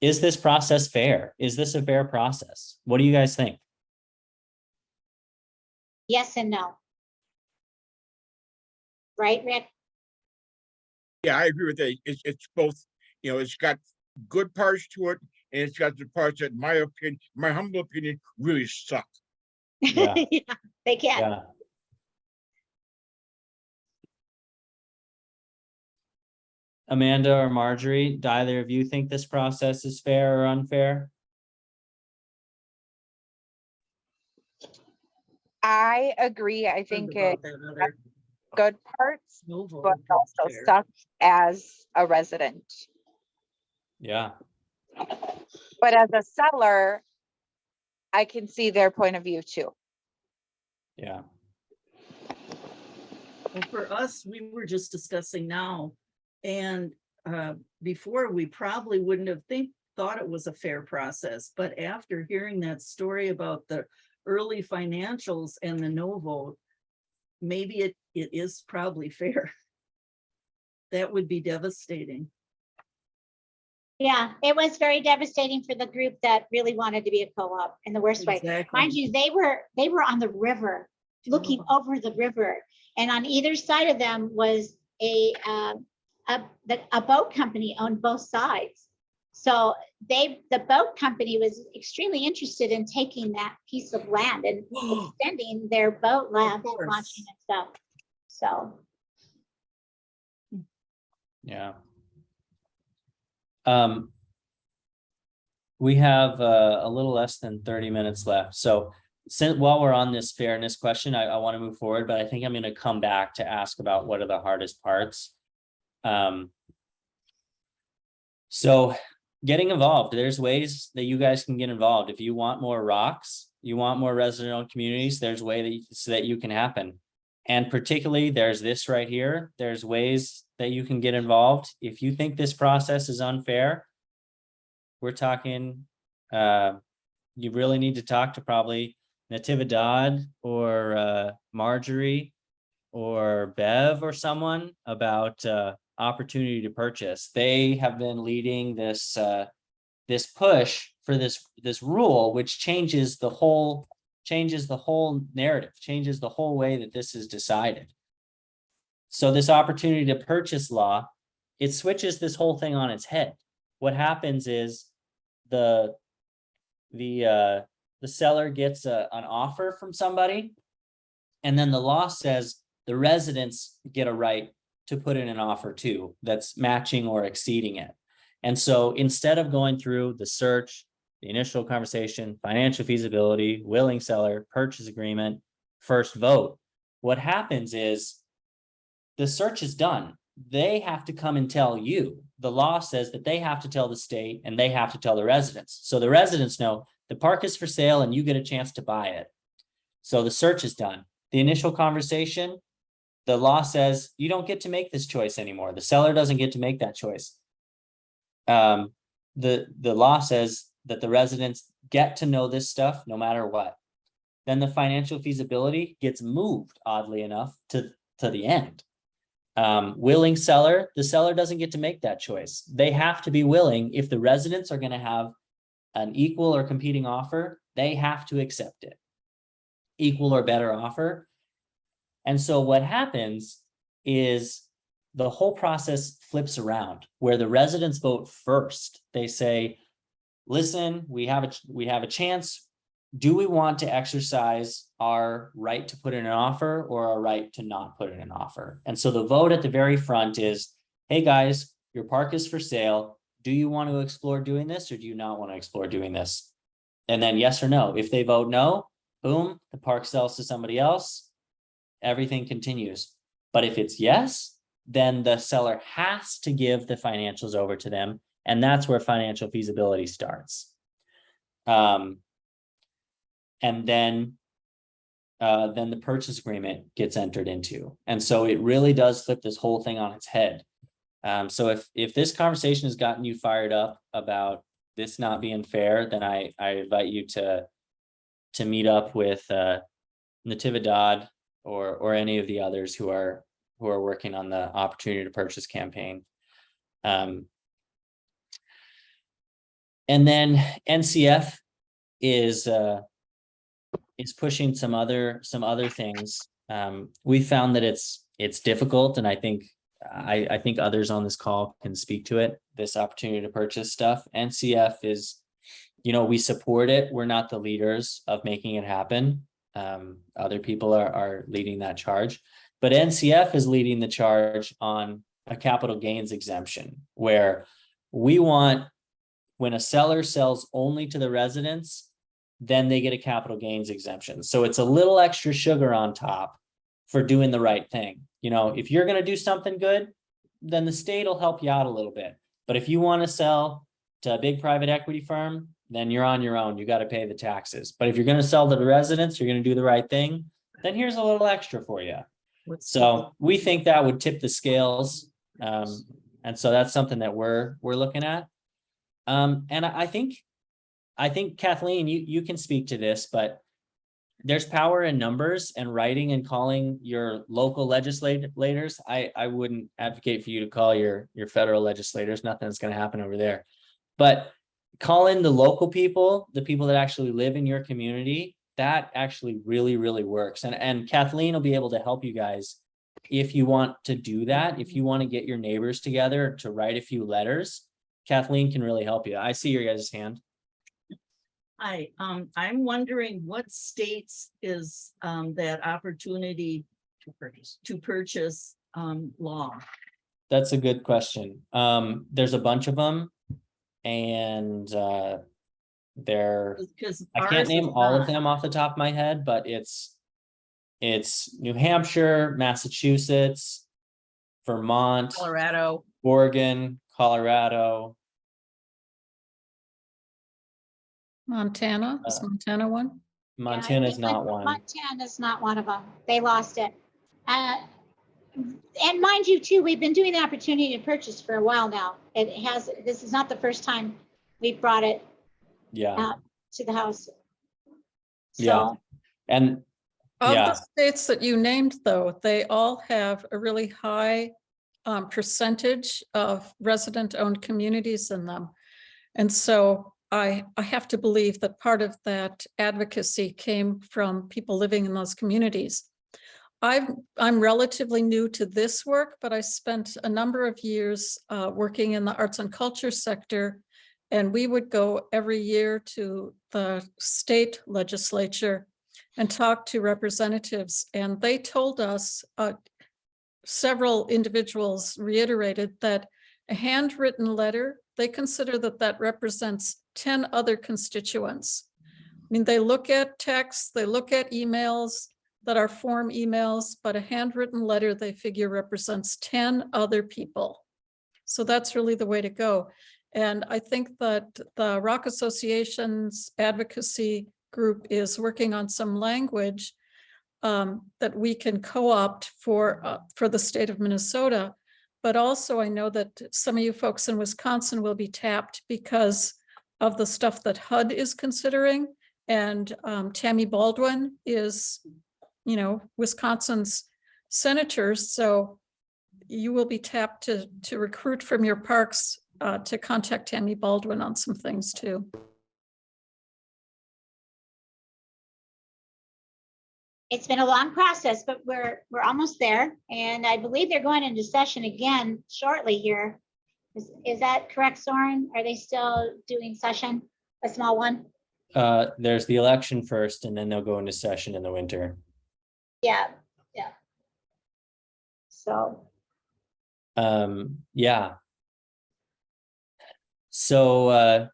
Is this process fair? Is this a fair process? What do you guys think? Yes and no. Right, Rick? Yeah, I agree with that. It's both, it's got good parts to it, and it's got the parts that, in my opinion, my humble opinion, really suck. Yeah. Yeah, they can. Yeah. Amanda or Marjorie, do either of you think this process is fair or unfair? I agree. I think About it that other good parts, no vote but is also fair. sucks as a resident. Yeah, But as a seller, I can see their point of view too. yeah, Well, for us, we were just discussing now, and before we probably wouldn't have thought it was a fair process, but after hearing that story about the early financials and the no vote, maybe it is probably fair. That would be devastating. Yeah, it was very devastating for the group that really wanted to be a co-op in the worst way. Exactly. Mind you, they were on the river, looking over the river, and on either side of them was a boat company owned both sides. So the boat company was extremely interested in taking that piece of land and extending their boat launch course. launching and stuff. So yeah. We have a little less than 30 minutes left. So while we're on this fairness question, I want to move forward, but I think I'm going to come back to ask about what are the hardest parts. So getting involved, there's ways that you guys can get involved. If you want more rocks, you want more resident-owned communities, there's way so that you can happen. And particularly there's this right here. There's ways that you can get involved. If you think this process is unfair, we're talking, you really need to talk to probably Natividad or Marjorie or Bev or someone about opportunity to purchase. They have been leading this this push for this rule, which changes the whole narrative, changes the whole way that this is decided. So this opportunity to purchase law, it switches this whole thing on its head. What happens is the seller gets an offer from somebody, and then the law says the residents get a right to put in an offer too that's matching or exceeding it. And so instead of going through the search, the initial conversation, financial feasibility, willing seller, purchase agreement, first vote, what happens is the search is done. They have to come and tell you. The law says that they have to tell the state and they have to tell the residents. So the residents know the park is for sale and you get a chance to buy it. So the search is done. The initial conversation, the law says you don't get to make this choice anymore. The seller doesn't get to make that choice. The law says that the residents get to know this stuff no matter what. Then the financial feasibility gets moved, oddly enough, to the end. Willing seller, the seller doesn't get to make that choice. They have to be willing. If the residents are going to have an equal or competing offer, they have to accept it. Equal or better offer. And so what happens is the whole process flips around where the residents vote first. They say, listen, we have a chance. do we want to exercise our right to put in an offer or our right to not put in an offer? And so the vote at the very front is, hey guys, your park is for sale. Do you want to explore doing this or do you not want to explore doing this? And then yes or no. If they vote no, boom, the park sells to somebody else. Everything continues. But if it's yes, then the seller has to give the financials over to them. And that's where financial feasibility starts. And then the purchase agreement gets entered into. And so it really does flip this whole thing on its head. So if this conversation has gotten you fired up about this not being fair, then I invite you to meet up with Natividad or any of the others who are working on the opportunity to purchase campaign. And then NCF is pushing some other things. We found that it's difficult, and I think others on this call can speak to it. This opportunity to purchase stuff. NCF is, we support it. We're not the leaders of making it happen. Other people are leading that charge, but NCF is leading the charge on a capital gains exemption, where we want, when a seller sells only to the residents, then they get a capital gains exemption. So it's a little extra sugar on top for doing the right thing. If you're going to do something good, then the state will help you out a little bit. But if you want to sell to a big private equity firm, then you're on your own. You got to pay the taxes. But if you're going to sell to the residents, you're going to do the right thing, then here's a little extra for you. So we think that would tip the scales. And so that's something that we're looking at. And I think Kathleen, you can speak to this, but there's power in numbers and writing and calling your local legislators. I wouldn't advocate for you to call your federal legislators. Nothing's going to happen over there. But call in the local people, the people that actually live in your community. That actually really, really works. And Kathleen will be able to help you guys if you want to do that. If you want to get your neighbors together to write a few letters, Kathleen can really help you. I see your guys' hand. Hi, I'm wondering what states is that opportunity to purchase law? That's a good question. There's a bunch of them, and they're, Because I can't ours name is all of not. them off the top of my head, but it's New Hampshire, Massachusetts, Vermont, Colorado. Oregon, Colorado. Montana, is Montana one? Montana is not one. Montana's not one of them. They lost it. And mind you too, we've been doing the opportunity to purchase for a while now. This is not the first time we've brought it Yeah, to the House. yeah. So And Of yeah, the states that you named, though, they all have a really high percentage of resident-owned communities in them. And so I have to believe that part of that advocacy came from people living in those communities. I'm relatively new to this work, but I spent a number of years working in the arts and culture sector, and we would go every year to the state legislature and talk to representatives, and they told us, several individuals reiterated that a handwritten letter, they consider that represents 10 other constituents. I mean, they look at texts, they look at emails that are form emails, but a handwritten letter they figure represents 10 other people. So that's really the way to go. And I think that the Rock Association's advocacy group is working on some language that we can co-opt for the state of Minnesota. But also I know that some of you folks in Wisconsin will be tapped because of the stuff that HUD is considering. And Tammy Baldwin is, Wisconsin's senators. So you will be tapped to recruit from your parks to contact Tammy Baldwin on some things too. it's been a long process, but we're almost there. And I believe they're going into session again shortly here. Is that correct, Soren? Are they still doing session, a small one? There's the election first, and then they'll go into session in the winter. Yeah, yeah. So, Yeah. So,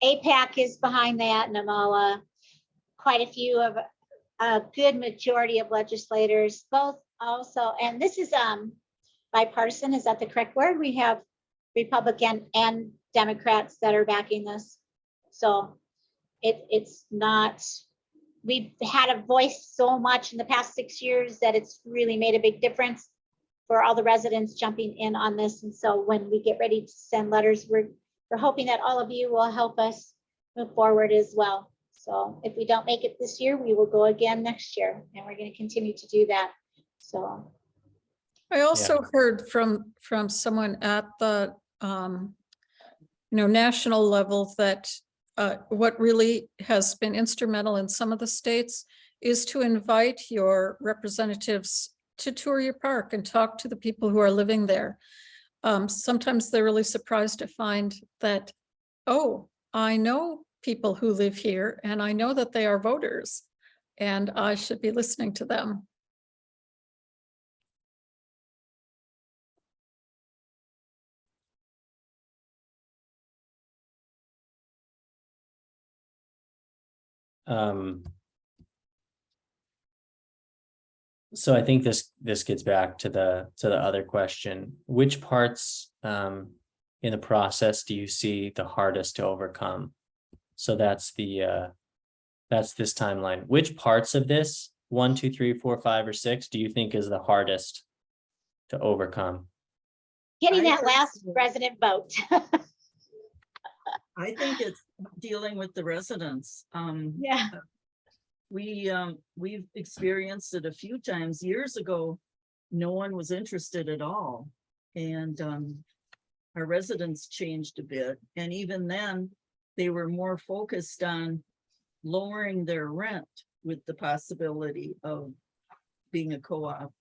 APAC is behind that, Namala. Quite a few of, a good majority of legislators, both also, and this is bipartisan, is that the correct word? We have Republican and Democrats that are backing this. So it's not, we've had a voice so much in the past 6 years that it's really made a big difference for all the residents jumping in on this. And so when we get ready to send letters, we're hoping that all of you will help us move forward as well. So if we don't make it this year, we will go again next year, and we're going to continue to do that. So I also heard from someone at the national level that what really has been instrumental in some of the states is to invite your representatives to tour your park and talk to the people who are living there. Sometimes they're really surprised to find that, oh, I know people who live here and I know that they are voters and I should be listening to them. So I think this gets back to the other question. Which parts in the process do you see the hardest to overcome? So that's this timeline. Which parts of this 1, 2, 3, 4, 5, or 6 do you think is the hardest to overcome? getting I that last personally- resident vote. I think it's dealing with the residents. Yeah. We've experienced it a few times. Years ago, no one was interested at all. And our residents changed a bit. And even then, they were more focused on lowering their rent with the possibility of being a co-op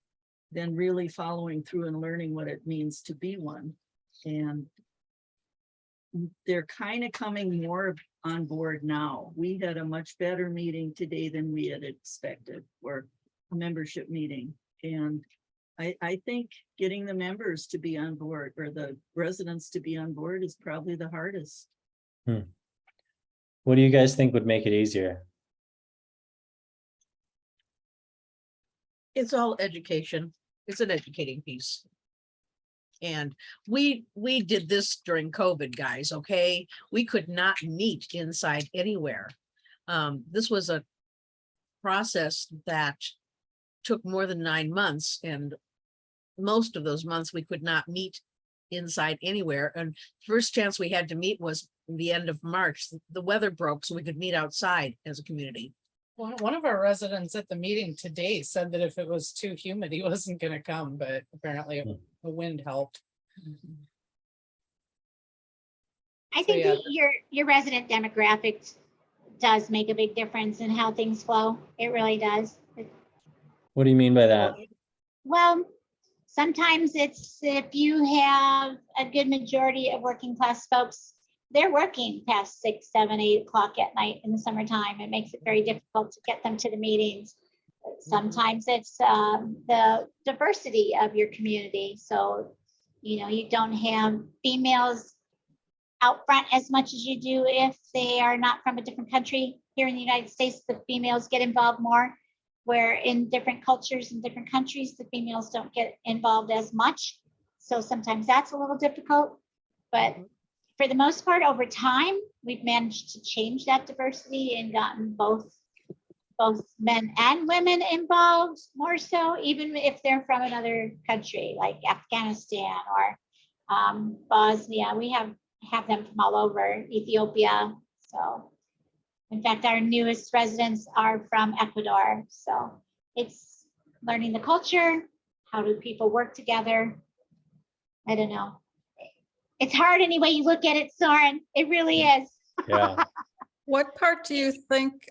than really following through and learning what it means to be one. And they're kind of coming more on board now. We had a much better meeting today than we had expected, or a membership meeting. And I think getting the members to be on board, or the residents to be on board, is probably the hardest. What do you guys think would make it easier? It's all education. It's an educating piece. And we did this during COVID, guys, okay? We could not meet inside anywhere. This was a process that took more than 9 months, and most of those months we could not meet inside anywhere. And first chance we had to meet was the end of March. The weather broke so we could meet outside as a community. One of our residents at the meeting today said that if it was too humid, he wasn't gonna come, but apparently the wind helped. I think yeah. that your resident demographics does make a big difference in how things flow. It really does. What do you mean by that? Well, sometimes it's, if you have a good majority of working class folks, they're working past 6, 7, 8 o'clock at night in the summertime. It makes it very difficult to get them to the meetings. Sometimes it's the diversity of your community. So, you don't have females out front as much as you do if they are not from a different country. Here in the United States, the females get involved more, where in different cultures and different countries, the females don't get involved as much. So sometimes that's a little difficult, but for the most part, over time, we've managed to change that diversity and gotten both men and women involved more so, even if they're from another country like Afghanistan or Bosnia. We have them from all over, Ethiopia. So in fact, our newest residents are from Ecuador. So it's learning the culture. How do people work together? I don't know. It's hard any way you look at it, Soren. It really is. Yeah. What part do you think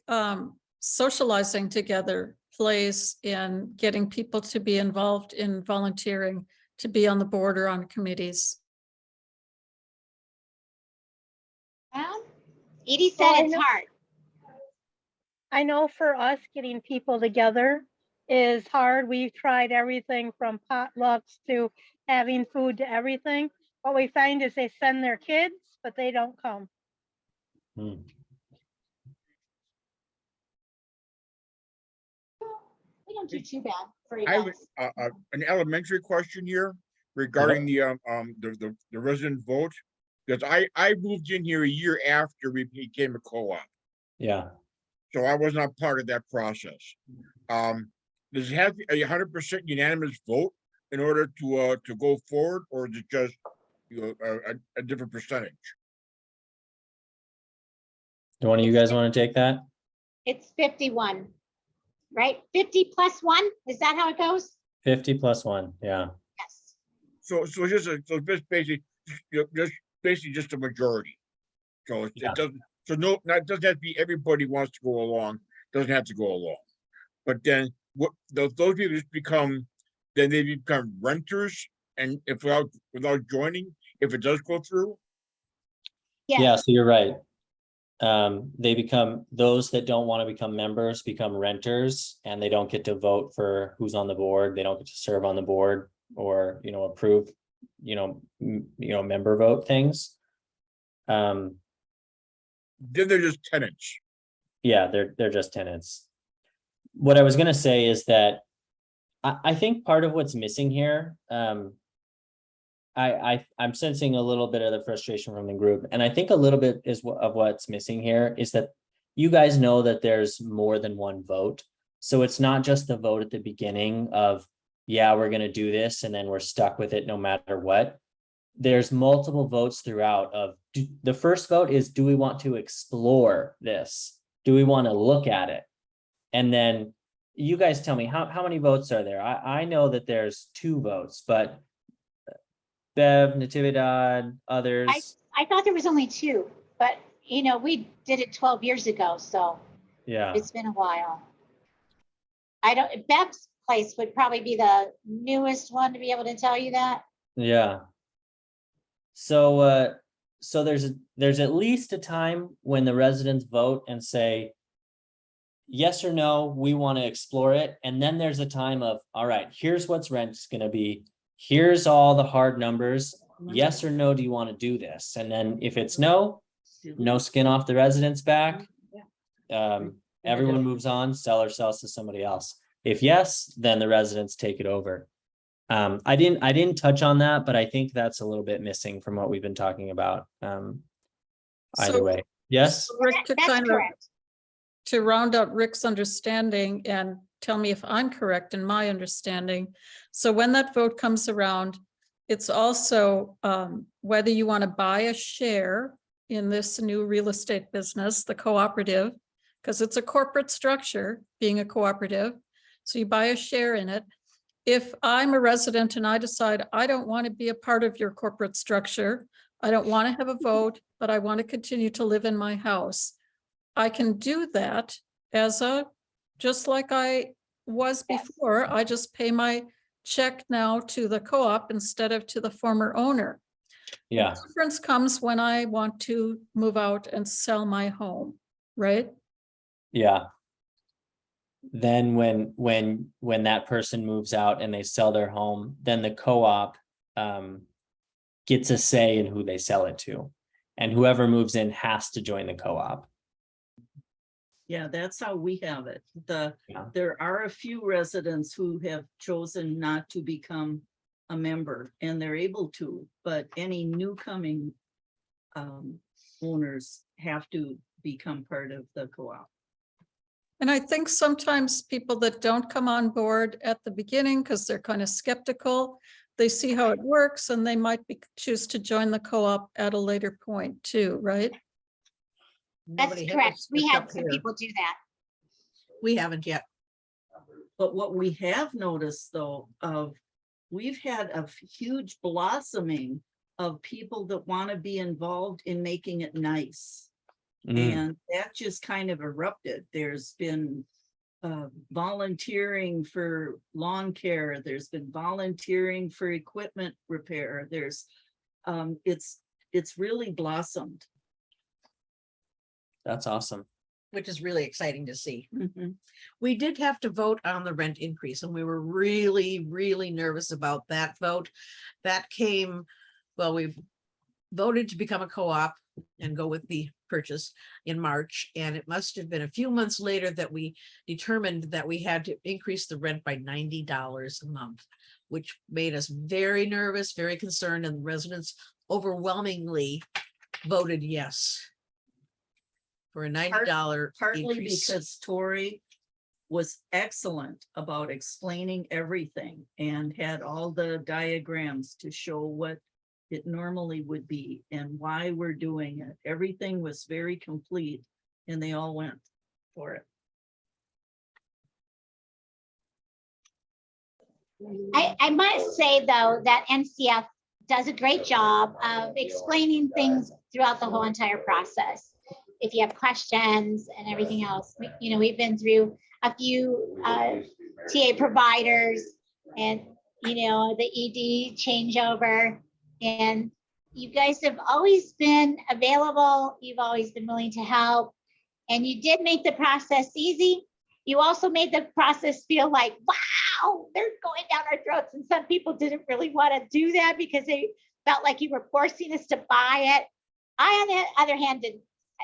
socializing together plays in getting people to be involved in volunteering, to be on the board or on committees? Well, Edie Well, said I it's know- hard. I know for us, getting people together is hard. We've tried everything from potlucks to having food to everything. What we find is they send their kids, but they don't come. Hmm. We don't do too bad for I have events. an elementary question here regarding the resident vote. Because I moved in here a year after we became a co-op, Yeah, so I was not part of that process. Does it have a 100% unanimous vote in order to go forward, or is it just, you know, a different percentage? do one of you guys want to take that? It's 51, right? 50 plus 1, is that how it goes? 50 plus 1, yeah. Yes. So just basically, you know, just basically just a majority. So Yeah. it doesn't, so no, not, doesn't have to be everybody wants to go along, doesn't have to go along. But then what, those people just become, then they become renters, and if without joining, if it does go through, Yeah, Yes, so you're right. They become, those that don't want to become members become renters, and they don't get to vote for who's on the board. They don't get to serve on the board or, you know, approve, you know, member vote things. then they're just tenants. Yeah, they're just tenants. What I was gonna say is that I think part of what's missing here, I'm sensing a little bit of the frustration from the group, and I think a little bit is of what's missing here is that you guys know that there's more than one vote. So it's not just the vote at the beginning of, yeah, we're gonna do this, and then we're stuck with it no matter what. There's multiple votes throughout of, the first vote is, do we want to explore this? Do we want to look at it? And then you guys tell me, how many votes are there? I know that there's 2 votes, but Bev, Natividad, others, I thought there was only 2, but you know, we did it 12 years ago, so yeah, it's been a while. I don't, Bev's place would probably be the newest one to be able to tell you that. yeah. So so there's at least a time when the residents vote and say, yes or no, we want to explore it. And then there's a time of, all right, here's what's rent's gonna be. Here's all the hard numbers. Yes or no, do you want to do this? And then if it's no, no skin off the residents' back. Everyone moves on, seller sells to somebody else. If yes, then the residents take it over. I didn't touch on that, but I think that's a little bit missing from what we've been talking about. Either So- way, yes, so Rick, to That's kind of, correct. to round out Rick's understanding and tell me if I'm correct in my understanding. So when that vote comes around, it's also whether you want to buy a share in this new real estate business, the cooperative, because it's a corporate structure, being a cooperative. So you buy a share in it. If I'm a resident and I decide I don't want to be a part of your corporate structure, I don't want to have a vote, but I want to continue to live in my house, I can do that as a, just like I was Yes. before. I just pay my check now to the co-op instead of to the former owner. The yeah, difference comes when I want to move out and sell my home, right? yeah. Then when that person moves out and they sell their home, then the co-op gets a say in who they sell it to. And whoever moves in has to join the co-op. Yeah, that's how we have it. Yeah. There are a few residents who have chosen not to become a member, and they're able to, but any new coming owners have to become part of the co-op. And I think sometimes people that don't come on board at the beginning, because they're kind of skeptical, they see how it works and they might choose to join the co-op at a later point too, right? That's Nobody has correct. We stepped had up some here. people do that. We haven't yet. But what we have noticed though, we've had a huge blossoming of people that want to be involved in making it nice. Mm, And that just kind of erupted. There's been volunteering for lawn care. There's been volunteering for equipment repair. There's it's really blossomed. That's awesome. which is really exciting to see. Mhm. We did have to vote on the rent increase and we were really, really nervous about that vote. That came, well, we voted to become a co-op and go with the purchase in March. And it must have been a few months later that we determined that we had to increase the rent by $90 a month, which made us very nervous, very concerned, and the residents overwhelmingly voted yes for a $90 Partly increase. because Tori was excellent about explaining everything and had all the diagrams to show what it normally would be and why we're doing it. Everything was very complete and they all went for it. I must say, though, that NCF does a great job of explaining things throughout the whole entire process. If you have questions and everything else, we've been through a few TA providers and, the ED changeover. And you guys have always been available. You've always been willing to help. And you did make the process easy. You also made the process feel like, wow, they're going down our throats. And some people didn't really want to do that because they felt like you were forcing us to buy it. I, on the other hand,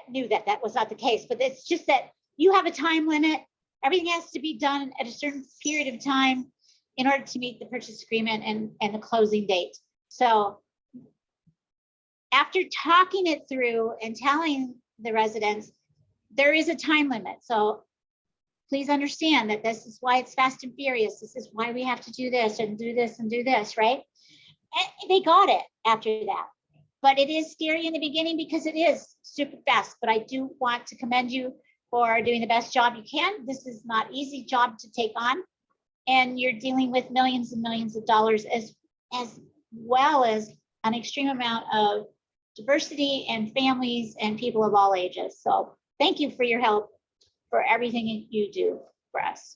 knew that that was not the case, but it's just that you have a time limit. Everything has to be done at a certain period of time in order to meet the purchase agreement and the closing date. So after talking it through and telling the residents, there is a time limit. So please understand that this is why it's fast and furious. This is why we have to do this and do this and do this, right? And they got it after that. But it is scary in the beginning because it is super fast. But I do want to commend you for doing the best job you can. This is not an easy job to take on. And you're dealing with millions and millions of dollars as well as an extreme amount of diversity and families and people of all ages. So thank you for your help, for everything you do for us.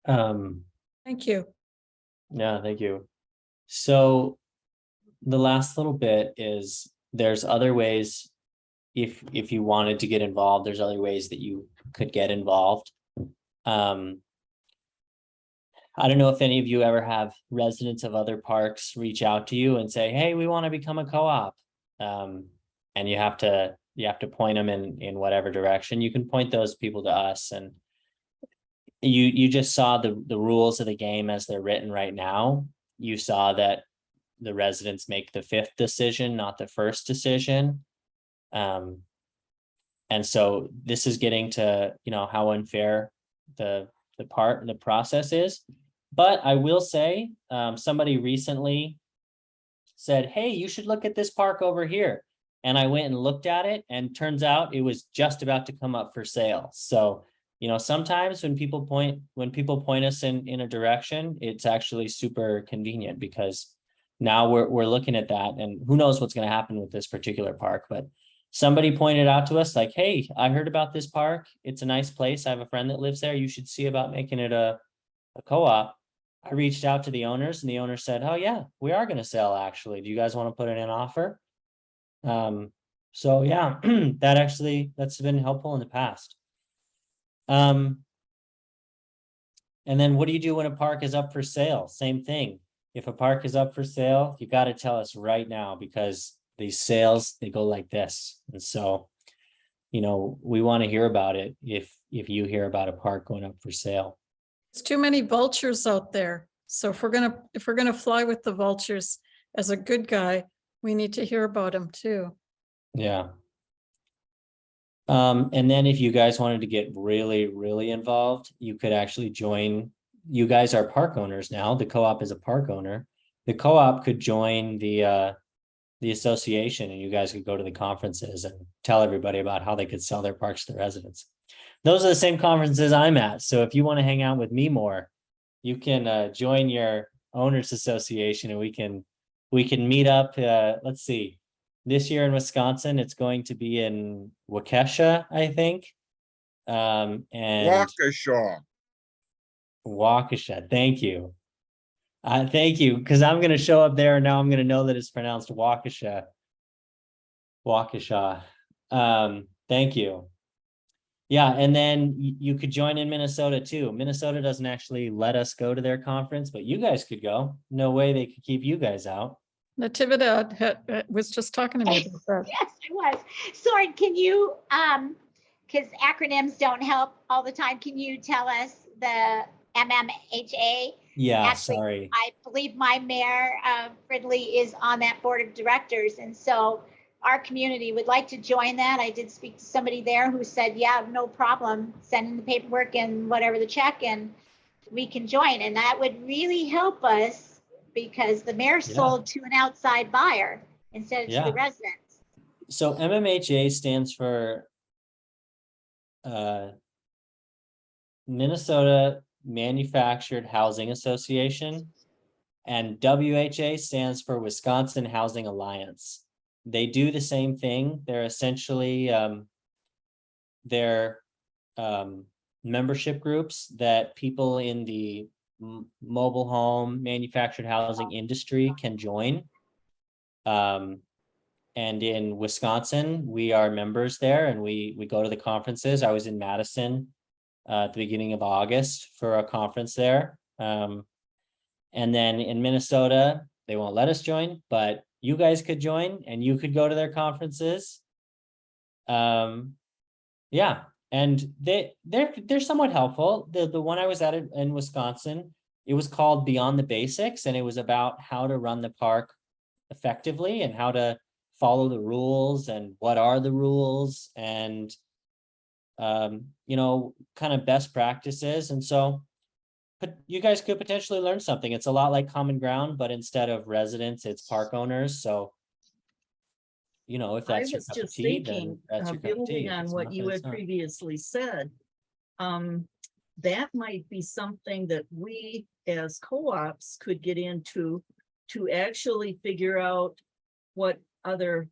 Thank you. Yeah, thank you. So the last little bit is there's other ways, if you wanted to get involved, there's other ways that you could get involved. I don't know if any of you ever have residents of other parks reach out to you and say, hey, we want to become a co-op. And you have to point them in whatever direction. You can point those people to us, and you just saw the rules of the game as they're written right now. You saw that the residents make the fifth decision, not the first decision. And so this is getting to, how unfair the process is. But I will say, somebody recently said, hey, you should look at this park over here. And I went and looked at it, and turns out it was just about to come up for sale. So, sometimes when people point us in a direction, it's actually super convenient, because now we're looking at that, and who knows what's going to happen with this particular park. But somebody pointed out to us like, hey, I heard about this park. It's a nice place. I have a friend that lives there. You should see about making it a co-op. I reached out to the owners, and the owner said, oh yeah, we are going to sell, actually. Do you guys want to put in an offer? So yeah, that's been helpful in the past. And then what do you do when a park is up for sale? Same thing. If a park is up for sale, you got to tell us right now, because these sales, they go like this. And so, we want to hear about it if you hear about a park going up for sale. There's too many vultures out there. So if we're gonna fly with the vultures as a good guy, we need to hear about them too. Yeah. And then if you guys wanted to get really, really involved, you could actually join. You guys are park owners now. The co-op is a park owner. The co-op could join the association, and you guys could go to the conferences and tell everybody about how they could sell their parks to the residents. Those are the same conferences I'm at. So if you want to hang out with me more, you can join your owners association, and we can meet up. Let's see. This year in Wisconsin, it's going to be in Waukesha, I think. And Waukesha. Waukesha, thank you. Thank you, because I'm gonna show up there and now I'm gonna know that it's pronounced Waukesha. Waukesha. Thank you. Yeah, and then you could join in Minnesota too. Minnesota doesn't actually let us go to their conference, but you guys could go. No way they could keep you guys out. Natividad was just talking to me about that. Yes, I was. Soren, can you, because acronyms don't help all the time, can you tell us the MMHA? Yeah, Actually, sorry. I believe my mayor, Fridley, is on that board of directors, and so our community would like to join that. I did speak to somebody there who said, yeah, no problem, send in the paperwork and whatever the check, and we can join. And that would really help us because the mayor sold to an outside buyer instead of to Yeah. the residents. So MMHA stands for Minnesota Manufactured Housing Association, and WHA stands for Wisconsin Housing Alliance. They do the same thing. They're essentially they're membership groups that people in the mobile home manufactured housing industry can join. And in Wisconsin, we are members there, and we go to the conferences. I was in Madison at the beginning of August for a conference there. And then in Minnesota, they won't let us join, but you guys could join and you could go to their conferences. Yeah, and they're somewhat helpful. The one I was at in Wisconsin, it was called Beyond the Basics, and it was about how to run the park effectively and how to follow the rules and what are the rules and you know, kind of best practices. And so but you guys could potentially learn something. It's a lot like Common Ground, but instead of residents, it's park owners. So, you know, if I that's your was cup of just tea, then thinking, that's your cup of tea. building If on it's what not, you then had it's not. previously said. That might be something that we as co-ops could get into to actually figure out what other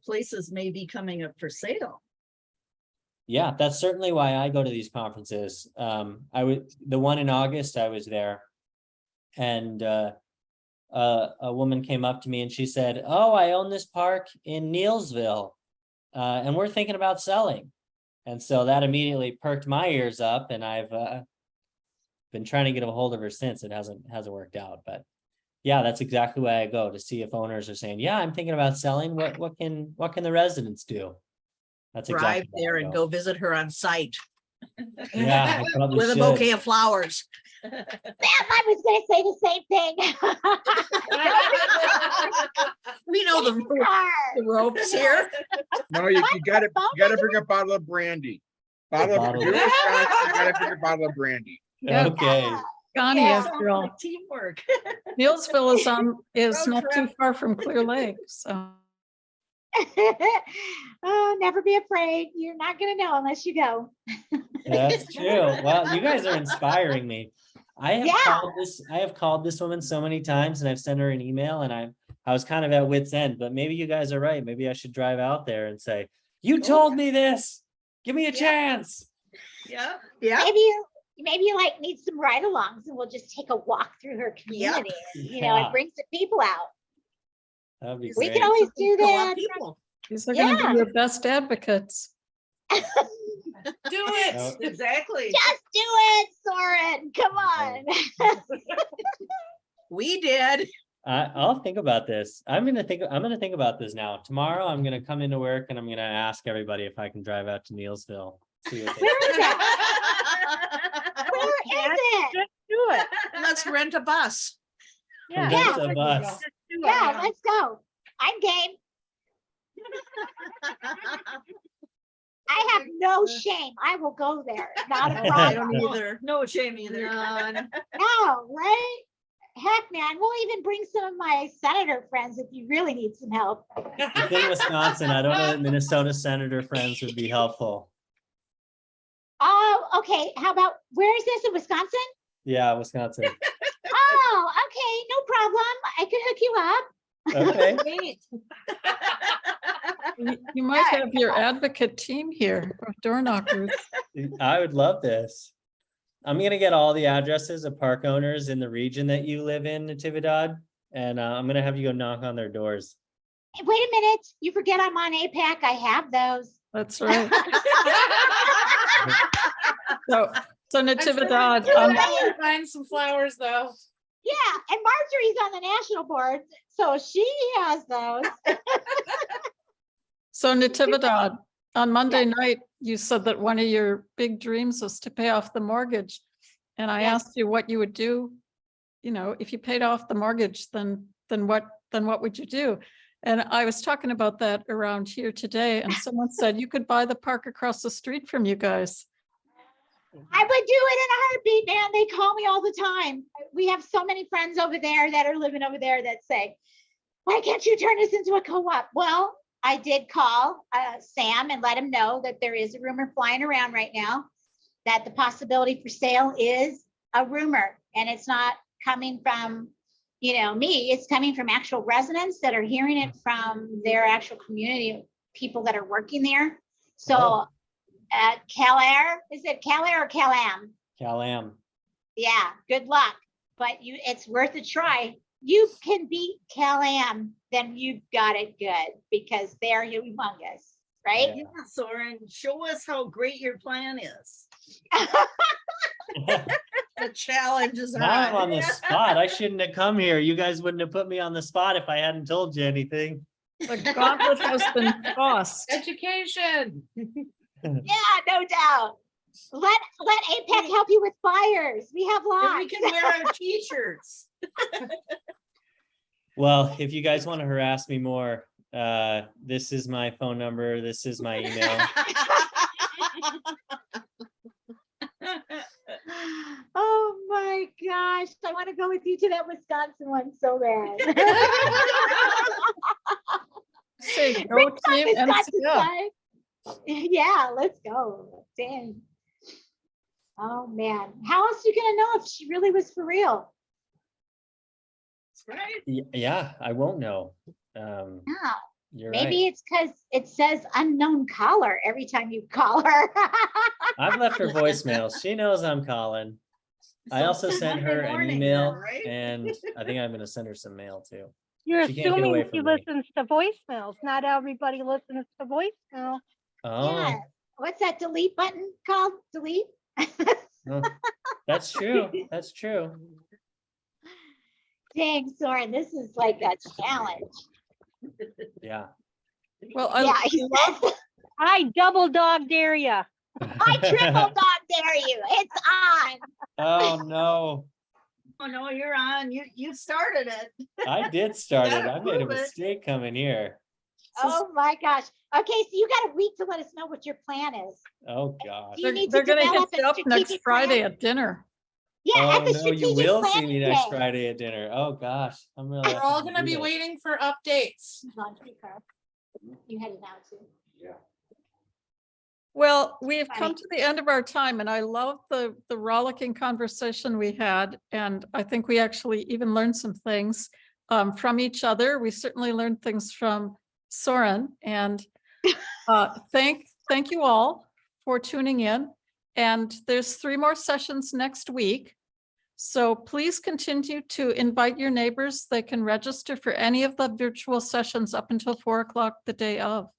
places may be coming up for sale. Yeah, that's certainly why I go to these conferences. The one in August, I was there. And a woman came up to me and she said, "Oh, I own this park in Neilsville, and we're thinking about selling." And so that immediately perked my ears up, and I've been trying to get a hold of her since. It hasn't worked out, but yeah, that's exactly why I go, to see if owners are saying, "Yeah, I'm thinking about selling. What can the residents do?" That's Drive exactly why there I and go visit her on site Yeah, I probably with a should. bouquet of flowers. I was gonna say the same thing. We know the ropes here. No, you gotta bring a bottle of brandy. Bottle of, bottle. you're in Wisconsin, you gotta bring a bottle of brandy. Yeah. Okay. Connie, Yeah. after all, Like teamwork. Neilsville is Road not too trip. far from Clear Lake, so. Oh, never be afraid. You're not gonna know unless you go. That's true. Well, you guys are inspiring me. I have Yeah. called this woman so many times, and I've sent her an email, and I was kind of at wit's end, but maybe you guys are right. Maybe I should drive out there and say, "You told me this. Give me a chance." Yeah. Yeah. Maybe you like need some ride-alongs, and we'll just take a walk through her community. And, you know, Yeah. it brings the people out. That'd be We great. can always do Co-op that. people. These are gonna Yeah. be your best advocates. Do it. Oh. Exactly. Just do it, Soren. Come on. We did. I'll think about this. I'm gonna think about this now. Tomorrow, I'm gonna come into work and I'm gonna ask everybody if I can drive out to Neilsville. See what they Where is it? Where is it? Just do it. Let's rent a bus. Yeah. Rent Yeah. a bus. Just do it. Yeah, let's go. I'm game. I have no shame. I will go there. Not a I problem. don't either. No shame either. None. No, right? Heck, man, we'll even bring some of my senator friends if you really need some help. It's in Wisconsin. I don't know that Minnesota senator friends would be helpful. Oh, okay. How about, where is this, in Wisconsin? Yeah, Wisconsin. Oh, okay, no problem. I could hook you up. Okay. You might have your advocate team here, of door knockers. I would love this. I'm gonna get all the addresses of park owners in the region that you live in, Natividad, and I'm gonna have you go knock on their doors. Wait a minute, you forget I'm on APAC. I have those. That's right. So, so I'm sure Natividad, we can find some flowers though. Yeah, and Marjorie's on the national board, so she has those. so Natividad, on Monday night, you said that one of your big dreams was to pay off the mortgage. And I Yes. asked you what you would do, you know, if you paid off the mortgage, then what would you do? And I was talking about that around here today, and someone said you could buy the park across the street from you guys. I would do it in a heartbeat, man. They call me all the time. We have so many friends over there that are living over there that say, why can't you turn this into a co-op? Well, I did call Sam and let him know that there is a rumor flying around right now that the possibility for sale is a rumor, and it's not coming from, you know, me. It's coming from actual residents that are hearing it from their actual community, people that are working there. So Oh. Cal Air, is it Cal Air or Cal Am? Cal-Am. Yeah, good luck, but it's worth a try. You can beat Cal Am, then you've got it good because they're humongous, right? Yeah, Soren, show us how great your plan is. The challenges are Now I'm on. on the spot. I shouldn't have come here. You guys wouldn't have put me on the spot if I hadn't told you anything. The gauntlet has been tossed. Education. Yeah, no doubt. Let APEC help you with flyers. We have And we lots. can wear our t-shirts. Well, if you guys want to harass me more, this is my phone number. This is my email. Oh my gosh, I want to go with you to that Wisconsin one so bad. Say, go Rick's on team Wisconsin NCF. side. Yeah, let's go. Dang. Oh man, how else are you gonna know if she really was for real? Right? Yeah, I won't know. Yeah, You're maybe right. it's because it says unknown caller every time you call her. I've left her voicemails. She knows I'm calling. I So also it's sent Monday her an morning email, then, right? and I think I'm gonna send her some mail too. You're She can't get away assuming she from me. listens to voicemails. Not everybody listens to voicemail. Oh, Yeah. What's that delete button called? Delete? oh, that's true. That's true. Dang, Soren, this is like a challenge. Yeah. Well, Yeah, I he says, I double dog dare ya. I triple dog dare you. It's on. Oh, no. Oh, no, you're on. You started it. I did start it. Gotta I made a prove it. mistake coming here. Oh my gosh. Okay, so you got a week to let us know what your plan is. Oh, gosh. Do you need to they're gonna hit develop you a up next strategic Friday plan? at dinner. Yeah, Oh, at the no, you strategic will see planning me next day. Friday at dinner. Oh, gosh. I'm really. We're all gonna be waiting for updates. You headed out too. Well, we have come Funny. to the end of our time, and I love the rollicking conversation we had. And I think we actually even learned some things from each other. We certainly learned things from Soren. And thank you all for tuning in. And there's 3 more sessions next week. So please continue to invite your neighbors. They can register for any of the virtual sessions up until 4 o'clock the day of.